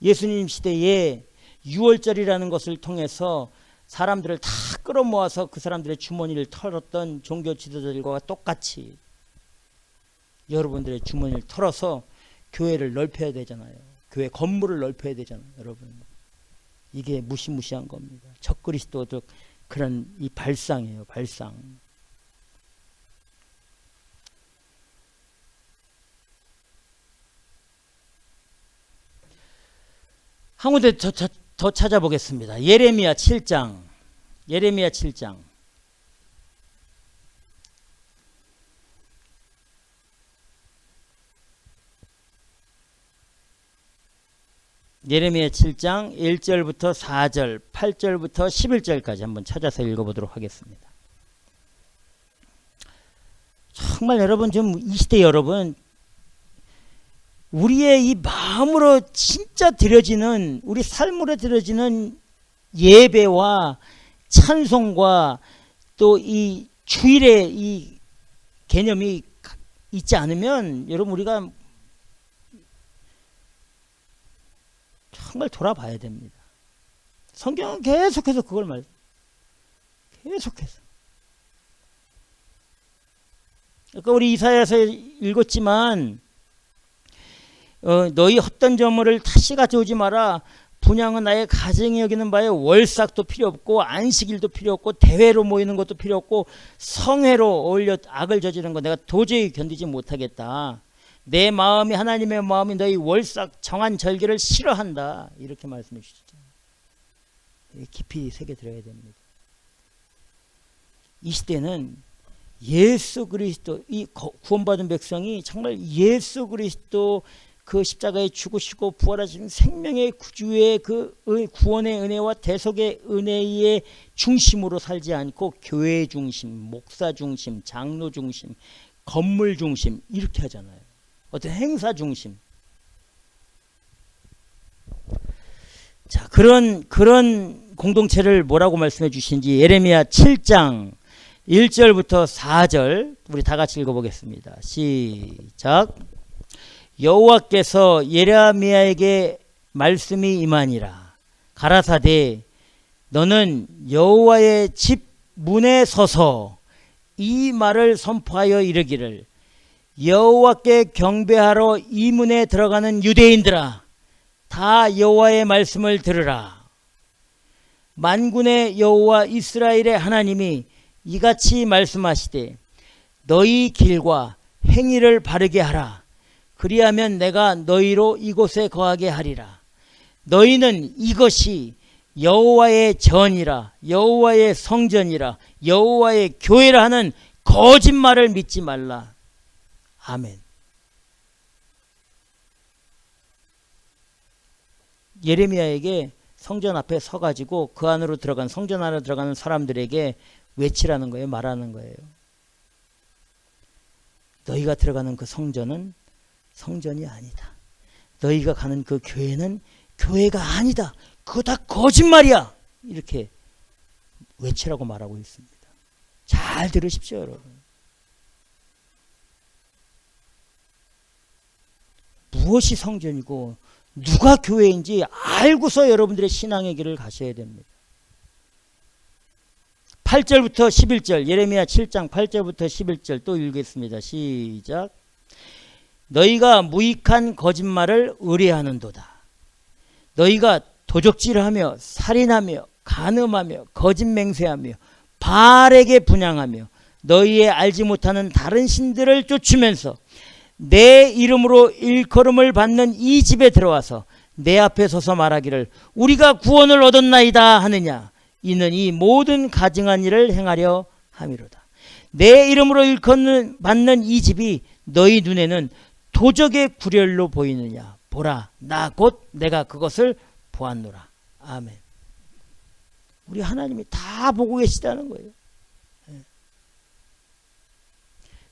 예수님 시대에 유월절이라는 것을 통해서 사람들을 다 끌어모아서 그 사람들의 주머니를 털었던 종교 지도자들과 똑같이 여러분들의 주머니를 털어서 교회를 넓혀야 되잖아요. 교회 건물을 넓혀야 되잖아요. 여러분, 이게 무시무시한 겁니다. 적그리스도적 그런 이 발상이에요. 발상. 한 군데 더 찾아보겠습니다. 예레미야 7장. 예레미야 7장. 예레미야 7장 1절부터 4절, 8절부터 11절까지 한번 찾아서 읽어보도록 하겠습니다. 정말 여러분, 좀 이 시대 여러분, 우리의 이 마음으로 진짜 드려지는, 우리 삶으로 드려지는 예배와 찬송과 또 이 주일의 이 개념이 있지 않으면 여러분 우리가 정말 돌아봐야 됩니다. 성경은 계속해서 그걸 계속해서. 그러니까 우리 이사야서 읽었지만 너희 헛된 저물을 다시 가져오지 마라. 분향은 나의 가정이 여기는 바에 월삭도 필요 없고 안식일도 필요 없고 대회로 모이는 것도 필요 없고 성회로 어울려 악을 저지르는 거 내가 도저히 견디지 못하겠다. 내 마음이 하나님의 마음이 너희 월삭 정한 절기를 싫어한다. 이렇게 말씀해 주시죠. 깊이 새겨들어야 됩니다. 이 시대는 예수 그리스도, 이 구원받은 백성이 정말 예수 그리스도 그 십자가에 죽으시고 부활하신 생명의 구주의 그 구원의 은혜와 대속의 은혜의 중심으로 살지 않고 교회 중심, 목사 중심, 장로 중심, 건물 중심 이렇게 하잖아요. 어떤 행사 중심. 자, 그런 공동체를 뭐라고 말씀해 주신지 예레미야 7장 1절부터 4절 우리 다 같이 읽어보겠습니다. 시작. 여호와께서 예레미야에게 말씀이 임하니라. 가라사대 너는 여호와의 집 문에 서서 이 말을 선포하여 이르기를 여호와께 경배하러 이 문에 들어가는 유대인들아 다 여호와의 말씀을 들으라. 만군의 여호와 이스라엘의 하나님이 이같이 말씀하시되 너희 길과 행위를 바르게 하라. 그리하면 내가 너희로 이곳에 거하게 하리라. 너희는 이것이 여호와의 전이라 여호와의 성전이라 여호와의 교회라 하는 거짓말을 믿지 말라. 아멘. 예레미야에게 성전 앞에 서가지고 그 안으로 들어간 성전 안으로 들어가는 사람들에게 외치라는 거예요. 말하는 거예요. 너희가 들어가는 그 성전은 성전이 아니다. 너희가 가는 그 교회는 교회가 아니다. 그거 다 거짓말이야. 이렇게 외치라고 말하고 있습니다. 잘 들으십시오, 여러분. 무엇이 성전이고 누가 교회인지 알고서 여러분들의 신앙의 길을 가셔야 됩니다. 8절부터 11절 예레미야 7장 8절부터 11절 또 읽겠습니다. 시작. 너희가 무익한 거짓말을 의뢰하는도다. 너희가 도적질하며 살인하며 간음하며 거짓맹세하며 바알에게 분향하며 너희의 알지 못하는 다른 신들을 쫓으면서 내 이름으로 일컬음을 받는 이 집에 들어와서 내 앞에 서서 말하기를 우리가 구원을 얻었나이다 하느냐. 이는 이 모든 가증한 일을 행하려 함이로다. 내 이름으로 일컬음 받는 이 집이 너희 눈에는 도적의 구렬로 보이느냐. 보라, 나 곧 내가 그것을 보았노라. 아멘. 우리 하나님이 다 보고 계시다는 거예요.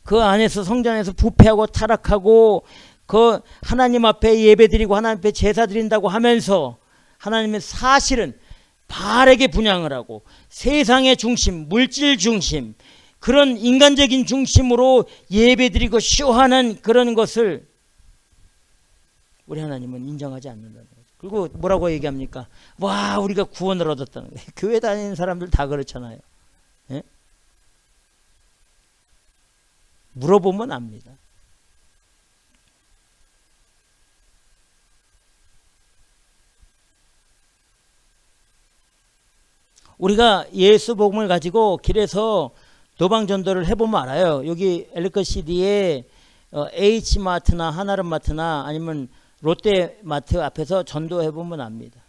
그 안에서 성전에서 부패하고 타락하고 그 하나님 앞에 예배드리고 하나님 앞에 제사 드린다고 하면서 하나님은 사실은 바알에게 분향을 하고 세상의 중심, 물질 중심, 그런 인간적인 중심으로 예배드리고 쇼하는 그런 것을 우리 하나님은 인정하지 않는다는 거죠. 그리고 뭐라고 얘기합니까? 와, 우리가 구원을 얻었다는 거예요. 교회 다니는 사람들 다 그렇잖아요. 예? 물어보면 압니다. 우리가 예수 복음을 가지고 길에서 노방전도를 해보면 알아요. 여기 엘리컷 시티에 H마트나 하나름마트나 아니면 롯데마트 앞에서 전도해보면 압니다.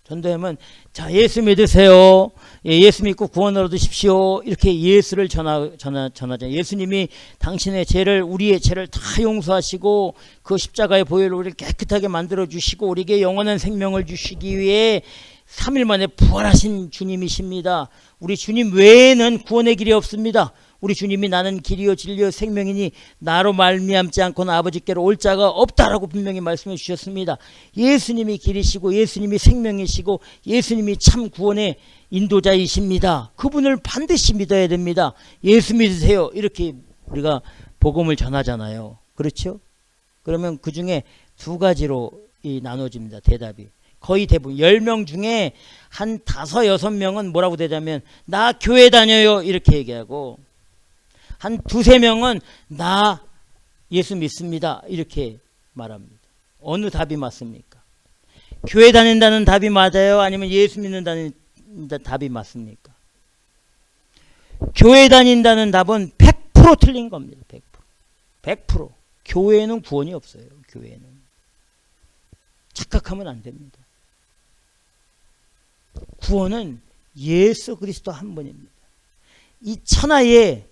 전도하면 자, 예수 믿으세요. 예수 믿고 구원을 얻으십시오. 이렇게 예수를 전하죠. 예수님이 당신의 죄를, 우리의 죄를 다 용서하시고 그 십자가의 보혈로 우리를 깨끗하게 만들어 주시고 우리에게 영원한 생명을 주시기 위해 3일 만에 부활하신 주님이십니다. 우리 주님 외에는 구원의 길이 없습니다. 우리 주님이 나는 길이요 진리요 생명이니 나로 말미암지 않고는 아버지께로 올 자가 없다라고 분명히 말씀해 주셨습니다. 예수님이 길이시고 예수님이 생명이시고 예수님이 참 구원의 인도자이십니다. 그분을 반드시 믿어야 됩니다. 예수 믿으세요. 이렇게 우리가 복음을 전하잖아요. 그렇죠? 그러면 그 중에 두 가지로 나눠집니다. 대답이. 거의 대부분 10명 중에 한 5, 6명은 뭐라고 대답하면 나 교회 다녀요 이렇게 얘기하고 한 2, 3명은 나 예수 믿습니다 이렇게 말합니다. 어느 답이 맞습니까? 교회 다닌다는 답이 맞아요? 아니면 예수 믿는다는 답이 맞습니까? 교회 다닌다는 답은 100% 틀린 겁니다. 100%. 교회에는 구원이 없어요. 교회에는. 착각하면 안 됩니다. 구원은 예수 그리스도 한 분입니다. 이 천하에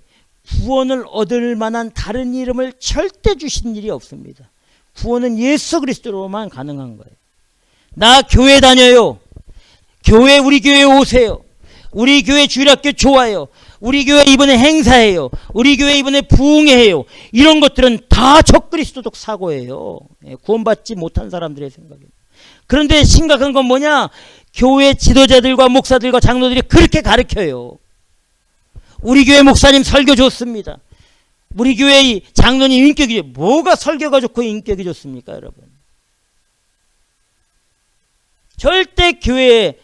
구원을 얻을 만한 다른 이름을 절대 주신 일이 없습니다. 구원은 예수 그리스도로만 가능한 거예요. 나 교회 다녀요. 우리 교회 오세요. 우리 교회 주일학교 좋아요. 우리 교회 이번에 행사해요. 우리 교회 이번에 부흥회해요. 이런 것들은 다 적그리스도적 사고예요. 구원받지 못한 사람들의 생각이에요. 그런데 심각한 건 뭐냐? 교회 지도자들과 목사들과 장로들이 그렇게 가르쳐요. 우리 교회 목사님 설교 좋습니다. 우리 교회 장로님 인격이 뭐가 설교가 좋고 인격이 좋습니까, 여러분? 절대 교회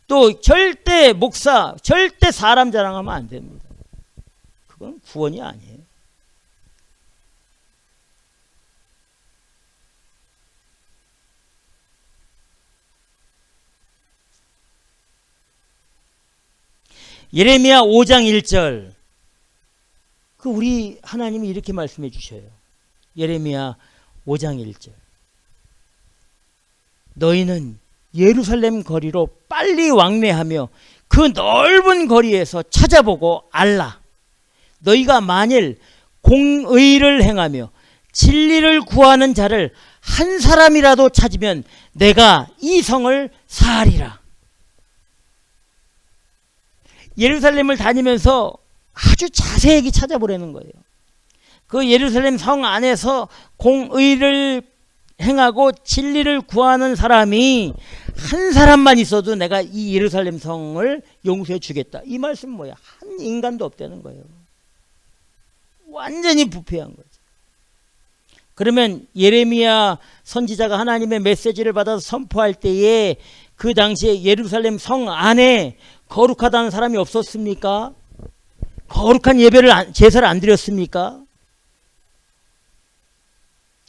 또 절대 목사, 절대 사람 자랑하면 안 됩니다. 그건 구원이 아니에요. 예레미야 5장 1절. 우리 하나님이 이렇게 말씀해 주셔요. 예레미야 5장 1절. 너희는 예루살렘 거리로 빨리 왕래하며 그 넓은 거리에서 찾아보고 알라. 너희가 만일 공의를 행하며 진리를 구하는 자를 한 사람이라도 찾으면 내가 이 성을 사하리라. 예루살렘을 다니면서 아주 자세히 찾아보라는 거예요. 그 예루살렘 성 안에서 공의를 행하고 진리를 구하는 사람이 한 사람만 있어도 내가 이 예루살렘 성을 용서해 주겠다. 이 말씀은 뭐야? 한 인간도 없다는 거예요. 완전히 부패한 거죠. 그러면 예레미야 선지자가 하나님의 메시지를 받아서 선포할 때에 그 당시에 예루살렘 성 안에 거룩하다는 사람이 없었습니까? 거룩한 예배를 제사를 안 드렸습니까?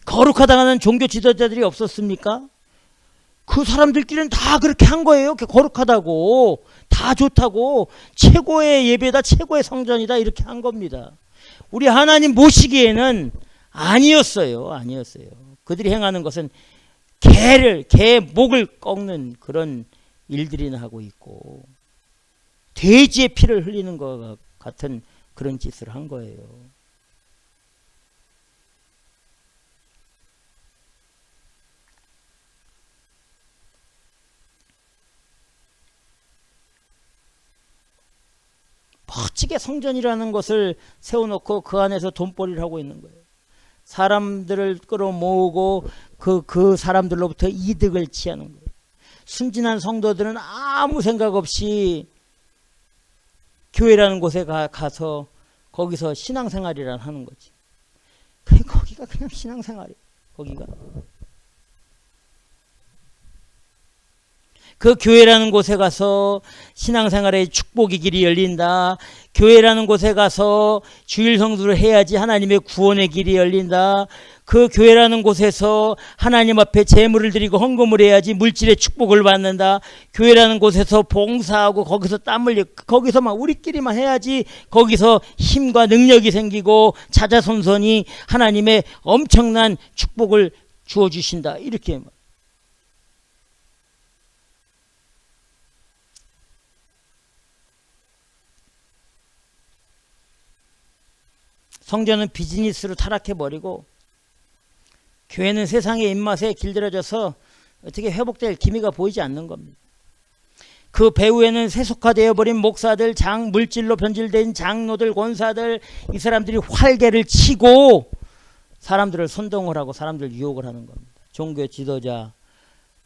거룩하다는 종교 지도자들이 없었습니까? 그 사람들끼리는 다 그렇게 한 거예요. 거룩하다고, 다 좋다고, 최고의 예배다, 최고의 성전이다 이렇게 한 겁니다. 우리 하나님 모시기에는 아니었어요. 그들이 행하는 것은 개 목을 꺾는 그런 일들이나 하고 있고 돼지의 피를 흘리는 것 같은 그런 짓을 한 거예요. 멋지게 성전이라는 것을 세워놓고 그 안에서 돈벌이를 하고 있는 거예요. 사람들을 끌어모으고 그 사람들로부터 이득을 취하는 거예요. 순진한 성도들은 아무 생각 없이 교회라는 곳에 가서 거기서 신앙생활이란 하는 거지. 거기가 그냥 신앙생활이에요. 거기가. 그 교회라는 곳에 가서 신앙생활의 축복의 길이 열린다. 교회라는 곳에 가서 주일 성수를 해야지 하나님의 구원의 길이 열린다. 그 교회라는 곳에서 하나님 앞에 제물을 드리고 헌금을 해야지 물질의 축복을 받는다. 교회라는 곳에서 봉사하고 거기서 땀 흘려 거기서만 우리끼리만 해야지 거기서 힘과 능력이 생기고 자자손손이 하나님의 엄청난 축복을 주어주신다. 이렇게 성전은 비즈니스로 타락해버리고 교회는 세상의 입맛에 길들여져서 어떻게 회복될 기미가 보이지 않는 겁니다. 그 배후에는 세속화되어 버린 목사들, 물질로 변질된 장로들, 권사들, 이 사람들이 활개를 치고 사람들을 선동을 하고 사람들을 유혹을 하는 겁니다. 종교 지도자,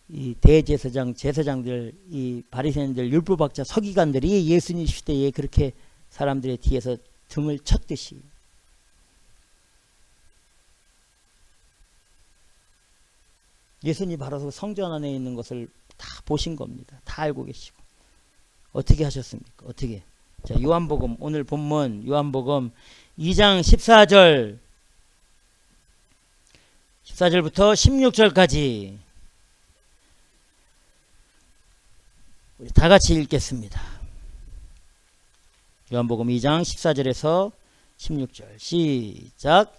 이 대제사장, 제사장들, 이 바리새인들, 율법학자, 서기관들이 예수님 시대에 그렇게 사람들의 뒤에서 등을 쳤듯이 예수님이 바로 성전 안에 있는 것을 다 보신 겁니다. 다 알고 계시고. 어떻게 하셨습니까? 어떻게? 자, 요한복음, 오늘 본문 요한복음 2장 14절부터 16절까지 우리 다 같이 읽겠습니다. 요한복음 2장 14절에서 16절 시작.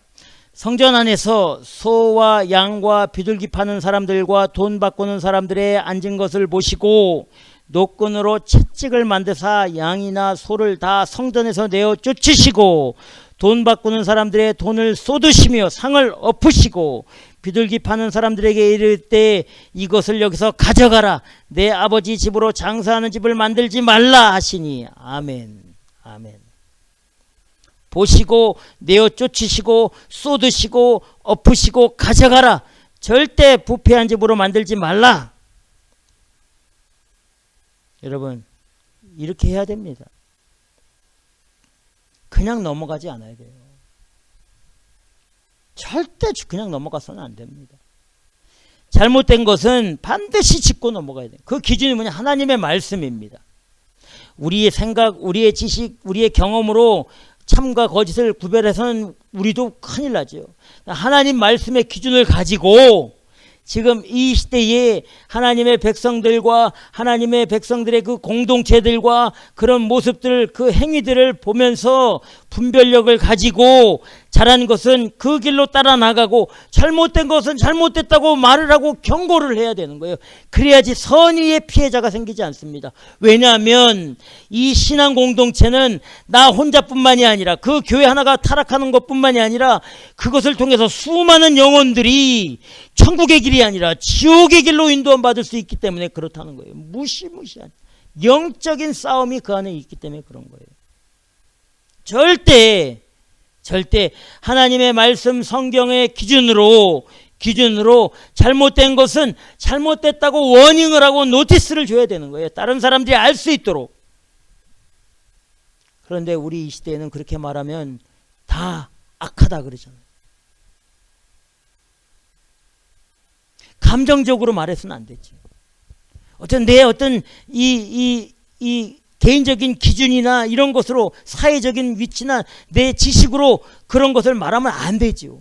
성전 안에서 소와 양과 비둘기 파는 사람들과 돈 바꾸는 사람들의 앉은 것을 보시고 노끈으로 채찍을 만드사 양이나 소를 다 성전에서 내어 쫓으시고 돈 바꾸는 사람들의 돈을 쏟으시며 상을 엎으시고 비둘기 파는 사람들에게 이를 때 이것을 여기서 가져가라. 내 아버지 집으로 장사하는 집을 만들지 말라 하시니. 아멘. 아멘. 보시고 내어 쫓으시고 쏟으시고 엎으시고 가져가라. 절대 부패한 집으로 만들지 말라. 여러분, 이렇게 해야 됩니다. 그냥 넘어가지 않아야 돼요. 절대 그냥 넘어가서는 안 됩니다. 잘못된 것은 반드시 짚고 넘어가야 돼요. 그 기준이 뭐냐? 하나님의 말씀입니다. 우리의 생각, 우리의 지식, 우리의 경험으로 참과 거짓을 구별해서는 우리도 큰일 나죠. 하나님 말씀의 기준을 가지고 지금 이 시대에 하나님의 백성들과 하나님의 백성들의 그 공동체들과 그런 모습들, 그 행위들을 보면서 분별력을 가지고 잘한 것은 그 길로 따라 나가고 잘못된 것은 잘못됐다고 말을 하고 경고를 해야 되는 거예요. 그래야지 선의의 피해자가 생기지 않습니다. 왜냐하면 이 신앙 공동체는 나 혼자뿐만이 아니라 그 교회 하나가 타락하는 것뿐만이 아니라 그것을 통해서 수많은 영혼들이 천국의 길이 아니라 지옥의 길로 인도받을 수 있기 때문에 그렇다는 거예요. 무시무시한 영적인 싸움이 그 안에 있기 때문에 그런 거예요. 절대 하나님의 말씀 성경의 기준으로 잘못된 것은 잘못됐다고 워닝을 하고 노티스를 줘야 되는 거예요. 다른 사람들이 알 수 있도록. 그런데 우리 이 시대에는 그렇게 말하면 다 악하다 그러잖아요. 감정적으로 말해서는 안 되지. 내 개인적인 기준이나 이런 것으로 사회적인 위치나 내 지식으로 그런 것을 말하면 안 되지요.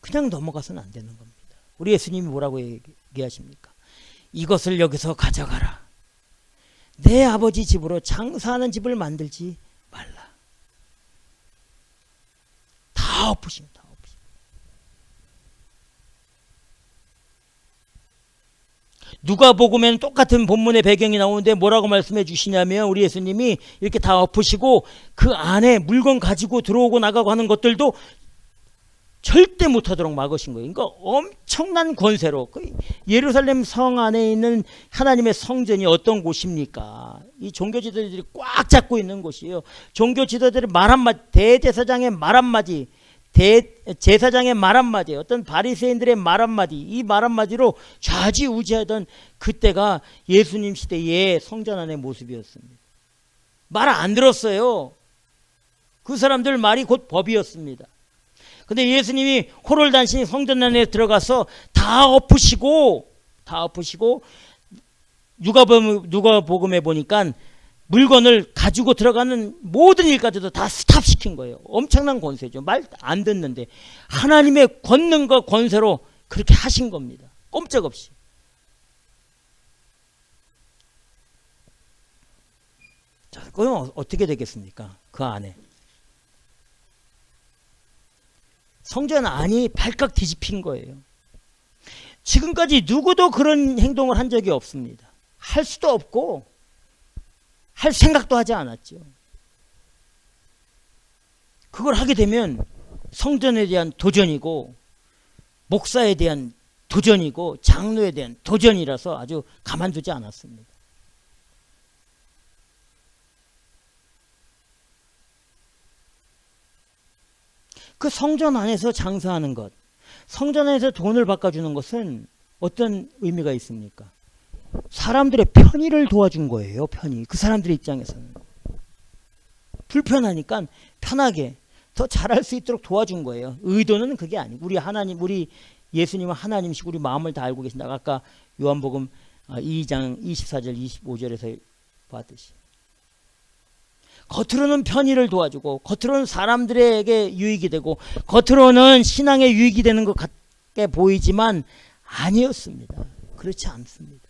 그냥 넘어가서는 안 되는 겁니다. 우리 예수님이 뭐라고 얘기하십니까? 이것을 여기서 가져가라. 내 아버지 집으로 장사하는 집을 만들지 말라. 다 엎으십니다. 누가복음에는 똑같은 본문의 배경이 나오는데 뭐라고 말씀해 주시냐면 우리 예수님이 이렇게 다 엎으시고 그 안에 물건 가지고 들어오고 나가고 하는 것들도 절대 못하도록 막으신 거예요. 그러니까 엄청난 권세로 그 예루살렘 성 안에 있는 하나님의 성전이 어떤 곳입니까? 이 종교 지도자들이 꽉 잡고 있는 곳이에요. 종교 지도자들의 말 한마디, 대제사장의 말 한마디, 제사장의 말 한마디, 어떤 바리새인들의 말 한마디, 이 말 한마디로 좌지우지하던 그때가 예수님 시대의 성전 안의 모습이었습니다. 말 안 들었어요. 그 사람들 말이 곧 법이었습니다. 근데 예수님이 호롤단신 성전 안에 들어가서 다 엎으시고 누가복음에 보니까 물건을 가지고 들어가는 모든 일까지도 다 스탑시킨 거예요. 엄청난 권세죠. 말 안 듣는데 하나님의 권능과 권세로 그렇게 하신 겁니다. 꼼짝없이. 자, 그럼 어떻게 되겠습니까? 그 안에 성전 안이 발칵 뒤집힌 거예요. 지금까지 누구도 그런 행동을 한 적이 없습니다. 할 수도 없고 할 생각도 하지 않았죠. 그걸 하게 되면 성전에 대한 도전이고 목사에 대한 도전이고 장로에 대한 도전이라서 아주 가만두지 않았습니다. 그 성전 안에서 장사하는 것, 성전 안에서 돈을 바꿔주는 것은 어떤 의미가 있습니까? 사람들의 편의를 도와준 거예요. 편의. 그 사람들의 입장에서는 불편하니까 편하게 더 잘할 수 있도록 도와준 거예요. 의도는 그게 아니고 우리 하나님, 우리 예수님은 하나님이시고 우리 마음을 다 알고 계신다. 아까 요한복음 2장 24절 25절에서 봤듯이 겉으로는 편의를 도와주고 겉으로는 사람들에게 유익이 되고 겉으로는 신앙에 유익이 되는 것 같게 보이지만 아니었습니다. 그렇지 않습니다.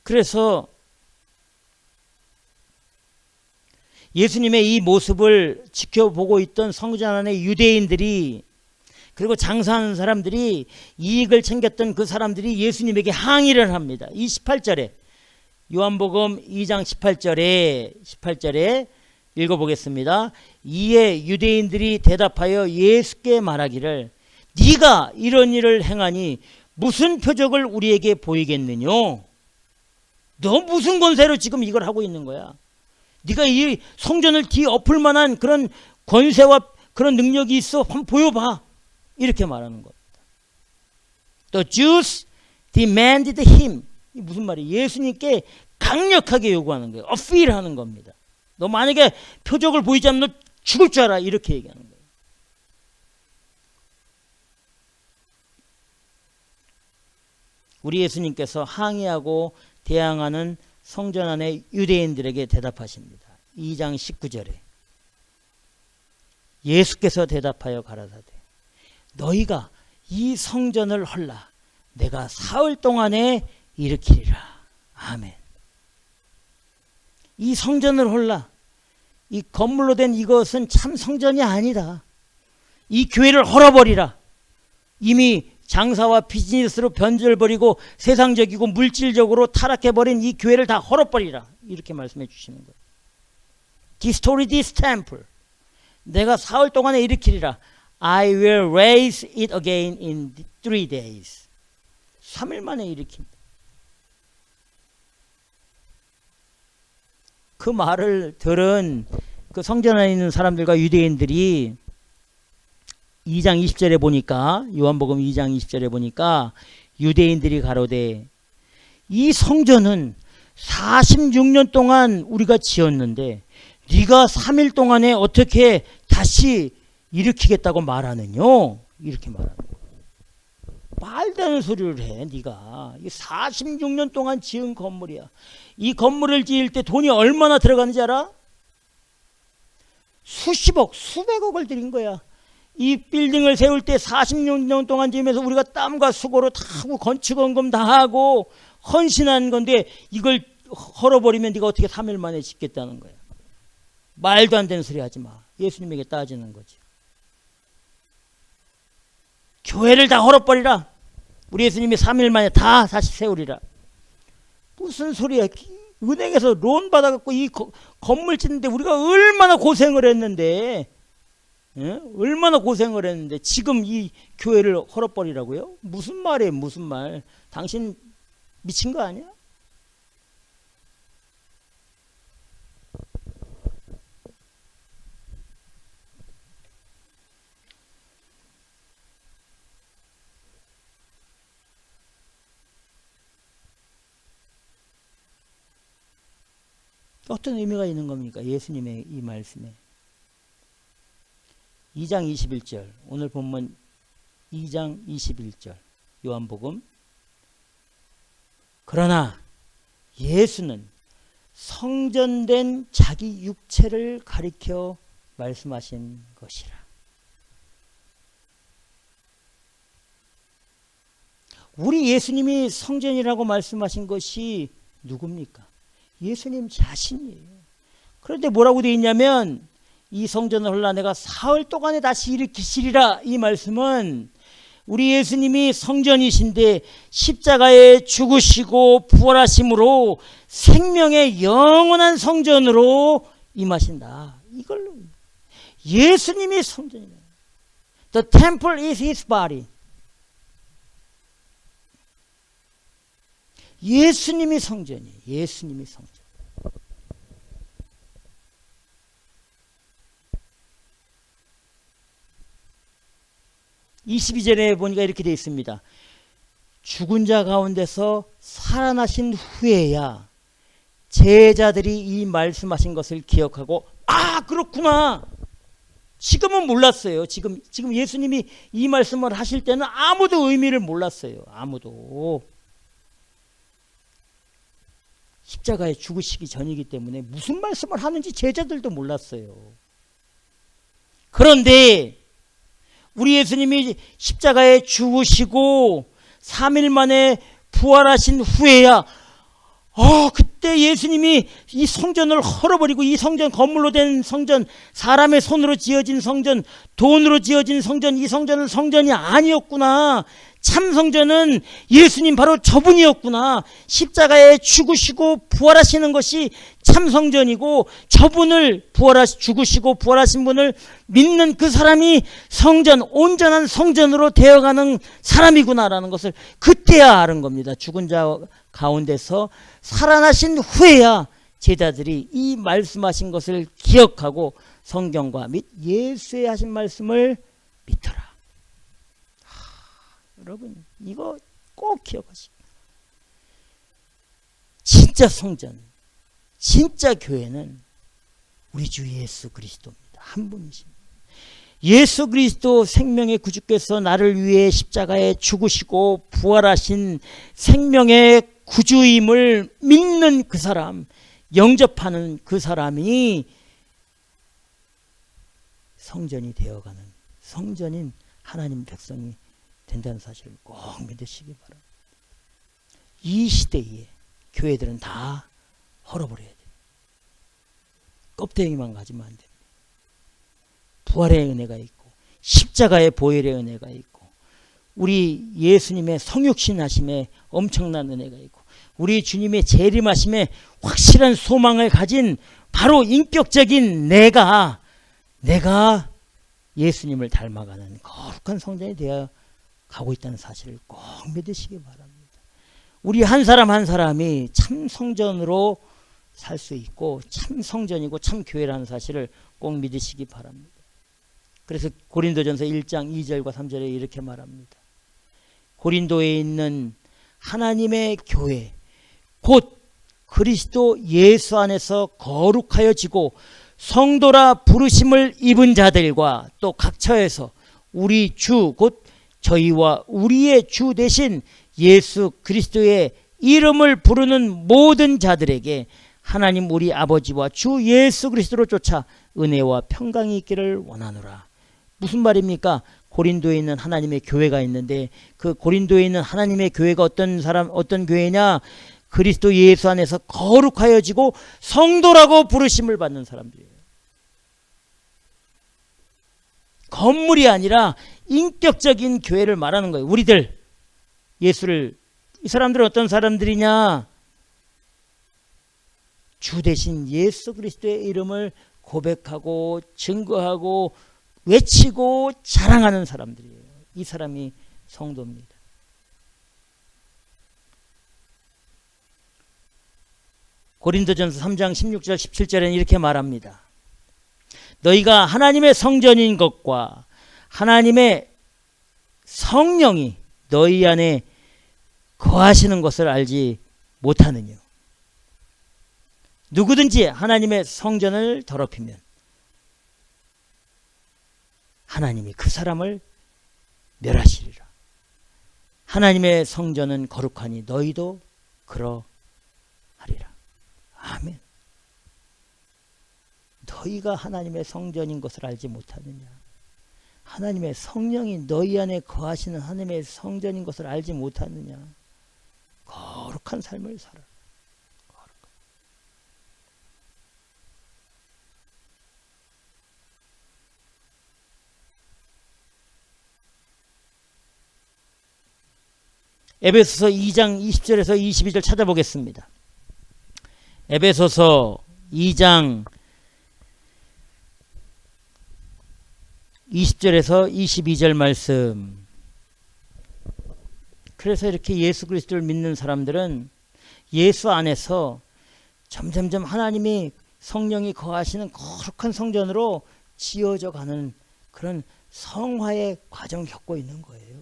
그래서 예수님의 이 모습을 지켜보고 있던 성전 안의 유대인들이 그리고 장사하는 사람들이 이익을 챙겼던 그 사람들이 예수님에게 항의를 합니다. 이 18절에 요한복음 2장 18절에 읽어보겠습니다. 이에 유대인들이 대답하여 예수께 말하기를 네가 이런 일을 행하니 무슨 표적을 우리에게 보이겠느냐? 너 무슨 권세로 지금 이걸 하고 있는 거야? 네가 이 성전을 뒤엎을 만한 그런 권세와 그런 능력이 있어? 한번 보여봐. 이렇게 말하는 겁니다. The Jews demanded him. 이 무슨 말이에요? 예수님께 강력하게 요구하는 거예요. 어필하는 겁니다. 너 만약에 표적을 보이지 않으면 너 죽을 줄 알아. 이렇게 얘기하는 거예요. 우리 예수님께서 항의하고 대항하는 성전 안의 유대인들에게 대답하십니다. 2장 19절에 예수께서 대답하여 가라사대 너희가 이 성전을 헐라 내가 사흘 동안에 일으키리라. 아멘. 이 성전을 헐라. 이 건물로 된 이것은 참 성전이 아니다. 이 교회를 헐어버리라. 이미 장사와 비즈니스로 변절버리고 세상적이고 물질적으로 타락해버린 이 교회를 다 헐어버리라. 이렇게 말씀해 주시는 거예요. Destroy this temple. 내가 사흘 동안에 일으키리라. I will raise it again in 3 days. 3일 만에 일으킨다. 그 말을 들은 그 성전 안에 있는 사람들과 유대인들이 2장 20절에 보니까 요한복음 2장 20절에 보니까 유대인들이 가로되 이 성전은 46년 동안 우리가 지었는데 네가 3일 동안에 어떻게 다시 일으키겠다고 말하느냐? 이렇게 말하는 거예요. 말도 안 되는 소리를 해. 네가 46년 동안 지은 건물이야. 이 건물을 지을 때 돈이 얼마나 들어가는지 알아? 수십억, 수백억을 들인 거야. 이 빌딩을 세울 때 46년 동안 지으면서 우리가 땀과 수고로 다 하고 건축원금 다 하고 헌신한 건데 이걸 헐어버리면 네가 어떻게 3일 만에 짓겠다는 거야. 말도 안 되는 소리 하지 마. 예수님에게 따지는 거지. 교회를 다 헐어버리라. 우리 예수님이 3일 만에 다 다시 세우리라. 무슨 소리야. 은행에서 론 받아갖고 이 건물 짓는데 우리가 얼마나 고생을 했는데 얼마나 고생을 했는데 지금 이 교회를 헐어버리라고요? 무슨 말이에요? 무슨 말. 당신 미친 거 아니야? 어떤 의미가 있는 겁니까? 예수님의 이 말씀에 2장 21절 오늘 본문 2장 21절 요한복음 그러나 예수는 성전된 자기 육체를 가리켜 말씀하신 것이라. 우리 예수님이 성전이라고 말씀하신 것이 누굽니까? 예수님 자신이에요. 그런데 뭐라고 되어 있냐면 이 성전을 헐라 내가 사흘 동안에 다시 일으키시리라. 이 말씀은 우리 예수님이 성전이신데 십자가에 죽으시고 부활하심으로 생명의 영원한 성전으로 임하신다. 이걸로 예수님이 성전이에요. The temple is his body. 예수님이 성전이에요. 예수님이 성전. 22절에 보니까 이렇게 되어 있습니다. 죽은 자 가운데서 살아나신 후에야 제자들이 이 말씀하신 것을 기억하고 아 그렇구나. 지금은 몰랐어요. 지금 예수님이 이 말씀을 하실 때는 아무도 의미를 몰랐어요. 아무도. 십자가에 죽으시기 전이기 때문에 무슨 말씀을 하는지 제자들도 몰랐어요. 그런데 우리 예수님이 십자가에 죽으시고 3일 만에 부활하신 후에야 그때 예수님이 이 성전을 헐어버리고 이 성전, 건물로 된 성전, 사람의 손으로 지어진 성전, 돈으로 지어진 성전, 이 성전은 성전이 아니었구나. 참 성전은 예수님 바로 저분이었구나. 십자가에 죽으시고 부활하시는 것이 참 성전이고 저분을 죽으시고 부활하신 분을 믿는 그 사람이 성전, 온전한 성전으로 되어가는 사람이구나라는 것을 그때야 아는 겁니다. 죽은 자 가운데서 살아나신 후에야 제자들이 이 말씀하신 것을 기억하고 성경과 및 예수의 하신 말씀을 믿더라. 여러분 이거 꼭 기억하시고, 진짜 성전, 진짜 교회는 우리 주 예수 그리스도입니다. 한 분이십니다. 예수 그리스도 생명의 구주께서 나를 위해 십자가에 죽으시고 부활하신 생명의 구주임을 믿는 그 사람, 영접하는 그 사람이 성전이 되어가는, 성전인 하나님 백성이 된다는 사실을 꼭 믿으시기 바랍니다. 이 시대에 교회들은 다 헐어버려야 돼요. 껍데기만 가지면 안 됩니다. 부활의 은혜가 있고 십자가의 보혈의 은혜가 있고 우리 예수님의 성육신 하심에 엄청난 은혜가 있고 우리 주님의 재림하심에 확실한 소망을 가진 바로 인격적인 내가 예수님을 닮아가는 거룩한 성전이 되어 가고 있다는 사실을 꼭 믿으시기 바랍니다. 우리 한 사람 한 사람이 참 성전으로 살 수 있고 참 성전이고 참 교회라는 사실을 꼭 믿으시기 바랍니다. 그래서 고린도전서 1장 2절과 3절에 이렇게 말합니다. 고린도에 있는 하나님의 교회 곧 그리스도 예수 안에서 거룩하여지고 성도라 부르심을 입은 자들과 또 각 처에서 우리 주 곧 저희와 우리의 주 대신 예수 그리스도의 이름을 부르는 모든 자들에게 하나님 우리 아버지와 주 예수 그리스도로 쫓아 은혜와 평강이 있기를 원하노라. 무슨 말입니까? 고린도에 있는 하나님의 교회가 있는데 그 고린도에 있는 하나님의 교회가 어떤 교회냐? 그리스도 예수 안에서 거룩하여지고 성도라고 부르심을 받는 사람들이에요. 건물이 아니라 인격적인 교회를 말하는 거예요. 우리들 예수를, 이 사람들은 어떤 사람들이냐? 주 대신 예수 그리스도의 이름을 고백하고 증거하고 외치고 자랑하는 사람들이에요. 이 사람이 성도입니다. 고린도전서 3장 16절 17절에는 이렇게 말합니다. 너희가 하나님의 성전인 것과 하나님의 성령이 너희 안에 거하시는 것을 알지 못하느냐. 누구든지 하나님의 성전을 더럽히면 하나님이 그 사람을 멸하시리라. 하나님의 성전은 거룩하니 너희도 그러하리라. 아멘. 너희가 하나님의 성전인 것을 알지 못하느냐. 하나님의 성령이 너희 안에 거하시는 하나님의 성전인 것을 알지 못하느냐. 거룩한 삶을 살아. 에베소서 2장 20절에서 22절 찾아보겠습니다. 에베소서 2장 20절에서 22절 말씀. 그래서 이렇게 예수 그리스도를 믿는 사람들은 예수 안에서 점점점 하나님이 성령이 거하시는 거룩한 성전으로 지어져 가는 그런 성화의 과정을 겪고 있는 거예요.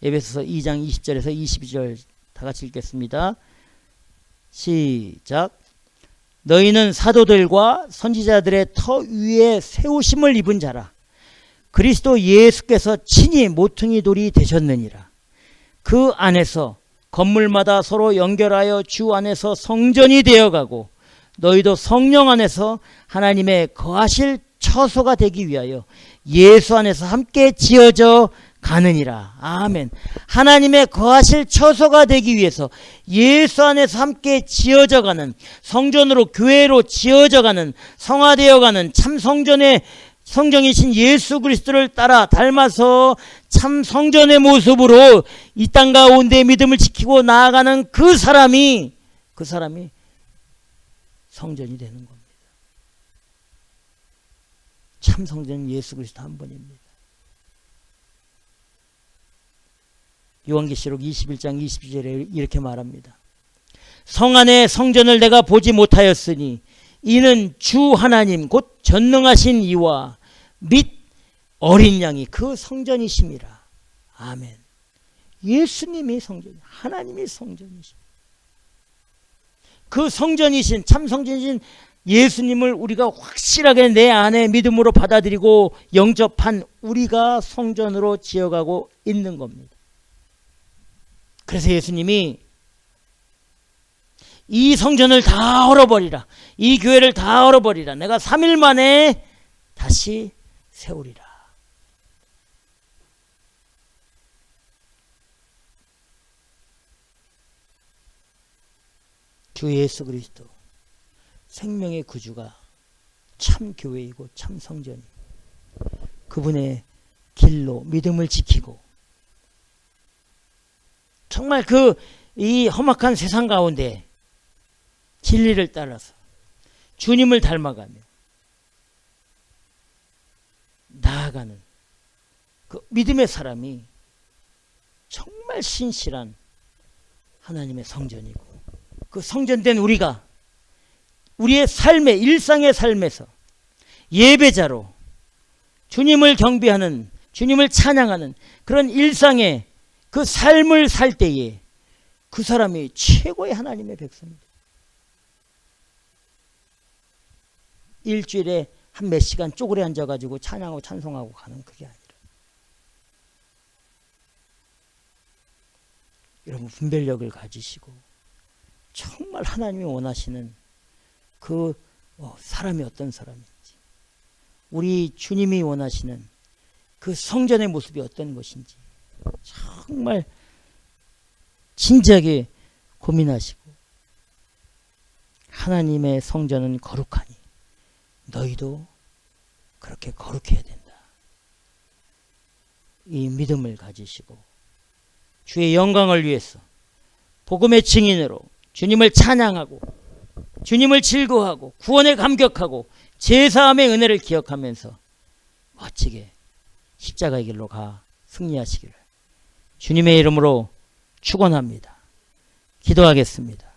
에베소서 2장 20절에서 22절 다 같이 읽겠습니다. 시작. 너희는 사도들과 선지자들의 터 위에 세우심을 입은 자라. 그리스도 예수께서 친히 모퉁이 돌이 되셨느니라. 그 안에서 건물마다 서로 연결하여 주 안에서 성전이 되어가고 너희도 성령 안에서 하나님의 거하실 처소가 되기 위하여 예수 안에서 함께 지어져 가느니라. 아멘. 하나님의 거하실 처소가 되기 위해서 예수 안에서 함께 지어져 가는, 성전으로 교회로 지어져 가는, 성화되어 가는 참 성전의 성령이신 예수 그리스도를 따라 닮아서 참 성전의 모습으로 이 땅 가운데 믿음을 지키고 나아가는 그 사람이 성전이 되는 겁니다. 참 성전은 예수 그리스도 한 분입니다. 요한계시록 21장 22절에 이렇게 말합니다. 성 안에 성전을 내가 보지 못하였으니 이는 주 하나님 곧 전능하신 이와 및 어린 양이 그 성전이심이라. 아멘. 예수님이 성전, 하나님이 성전이십니다. 그 성전이신, 참 성전이신 예수님을 우리가 확실하게 내 안에 믿음으로 받아들이고 영접한 우리가 성전으로 지어가고 있는 겁니다. 그래서 예수님이 이 성전을 다 헐어버리라, 이 교회를 다 헐어버리라, 내가 3일 만에 다시 세우리라. 주 예수 그리스도 생명의 구주가 참 교회이고 참 성전이고 그분의 길로 믿음을 지키고 정말 이 험악한 세상 가운데 진리를 따라서 주님을 닮아가며 나아가는 그 믿음의 사람이 정말 신실한 하나님의 성전이고, 그 성전된 우리가 우리의 삶의 일상의 삶에서 예배자로 주님을 경배하는, 주님을 찬양하는 그런 일상의 그 삶을 살 때에 그 사람이 최고의 하나님의 백성입니다. 일주일에 한 몇 시간 쪼그려 앉아가지고 찬양하고 찬송하고 가는 그게 아니라, 여러분 분별력을 가지시고 정말 하나님이 원하시는 그 사람이 어떤 사람인지, 우리 주님이 원하시는 그 성전의 모습이 어떤 것인지 정말 진지하게 고민하시고, 하나님의 성전은 거룩하니 너희도 그렇게 거룩해야 된다. 이 믿음을 가지시고 주의 영광을 위해서 복음의 증인으로 주님을 찬양하고 주님을 즐거워하고 구원에 감격하고 제사함의 은혜를 기억하면서 멋지게 십자가의 길로 가 승리하시기를 주님의 이름으로 축원합니다. 기도하겠습니다.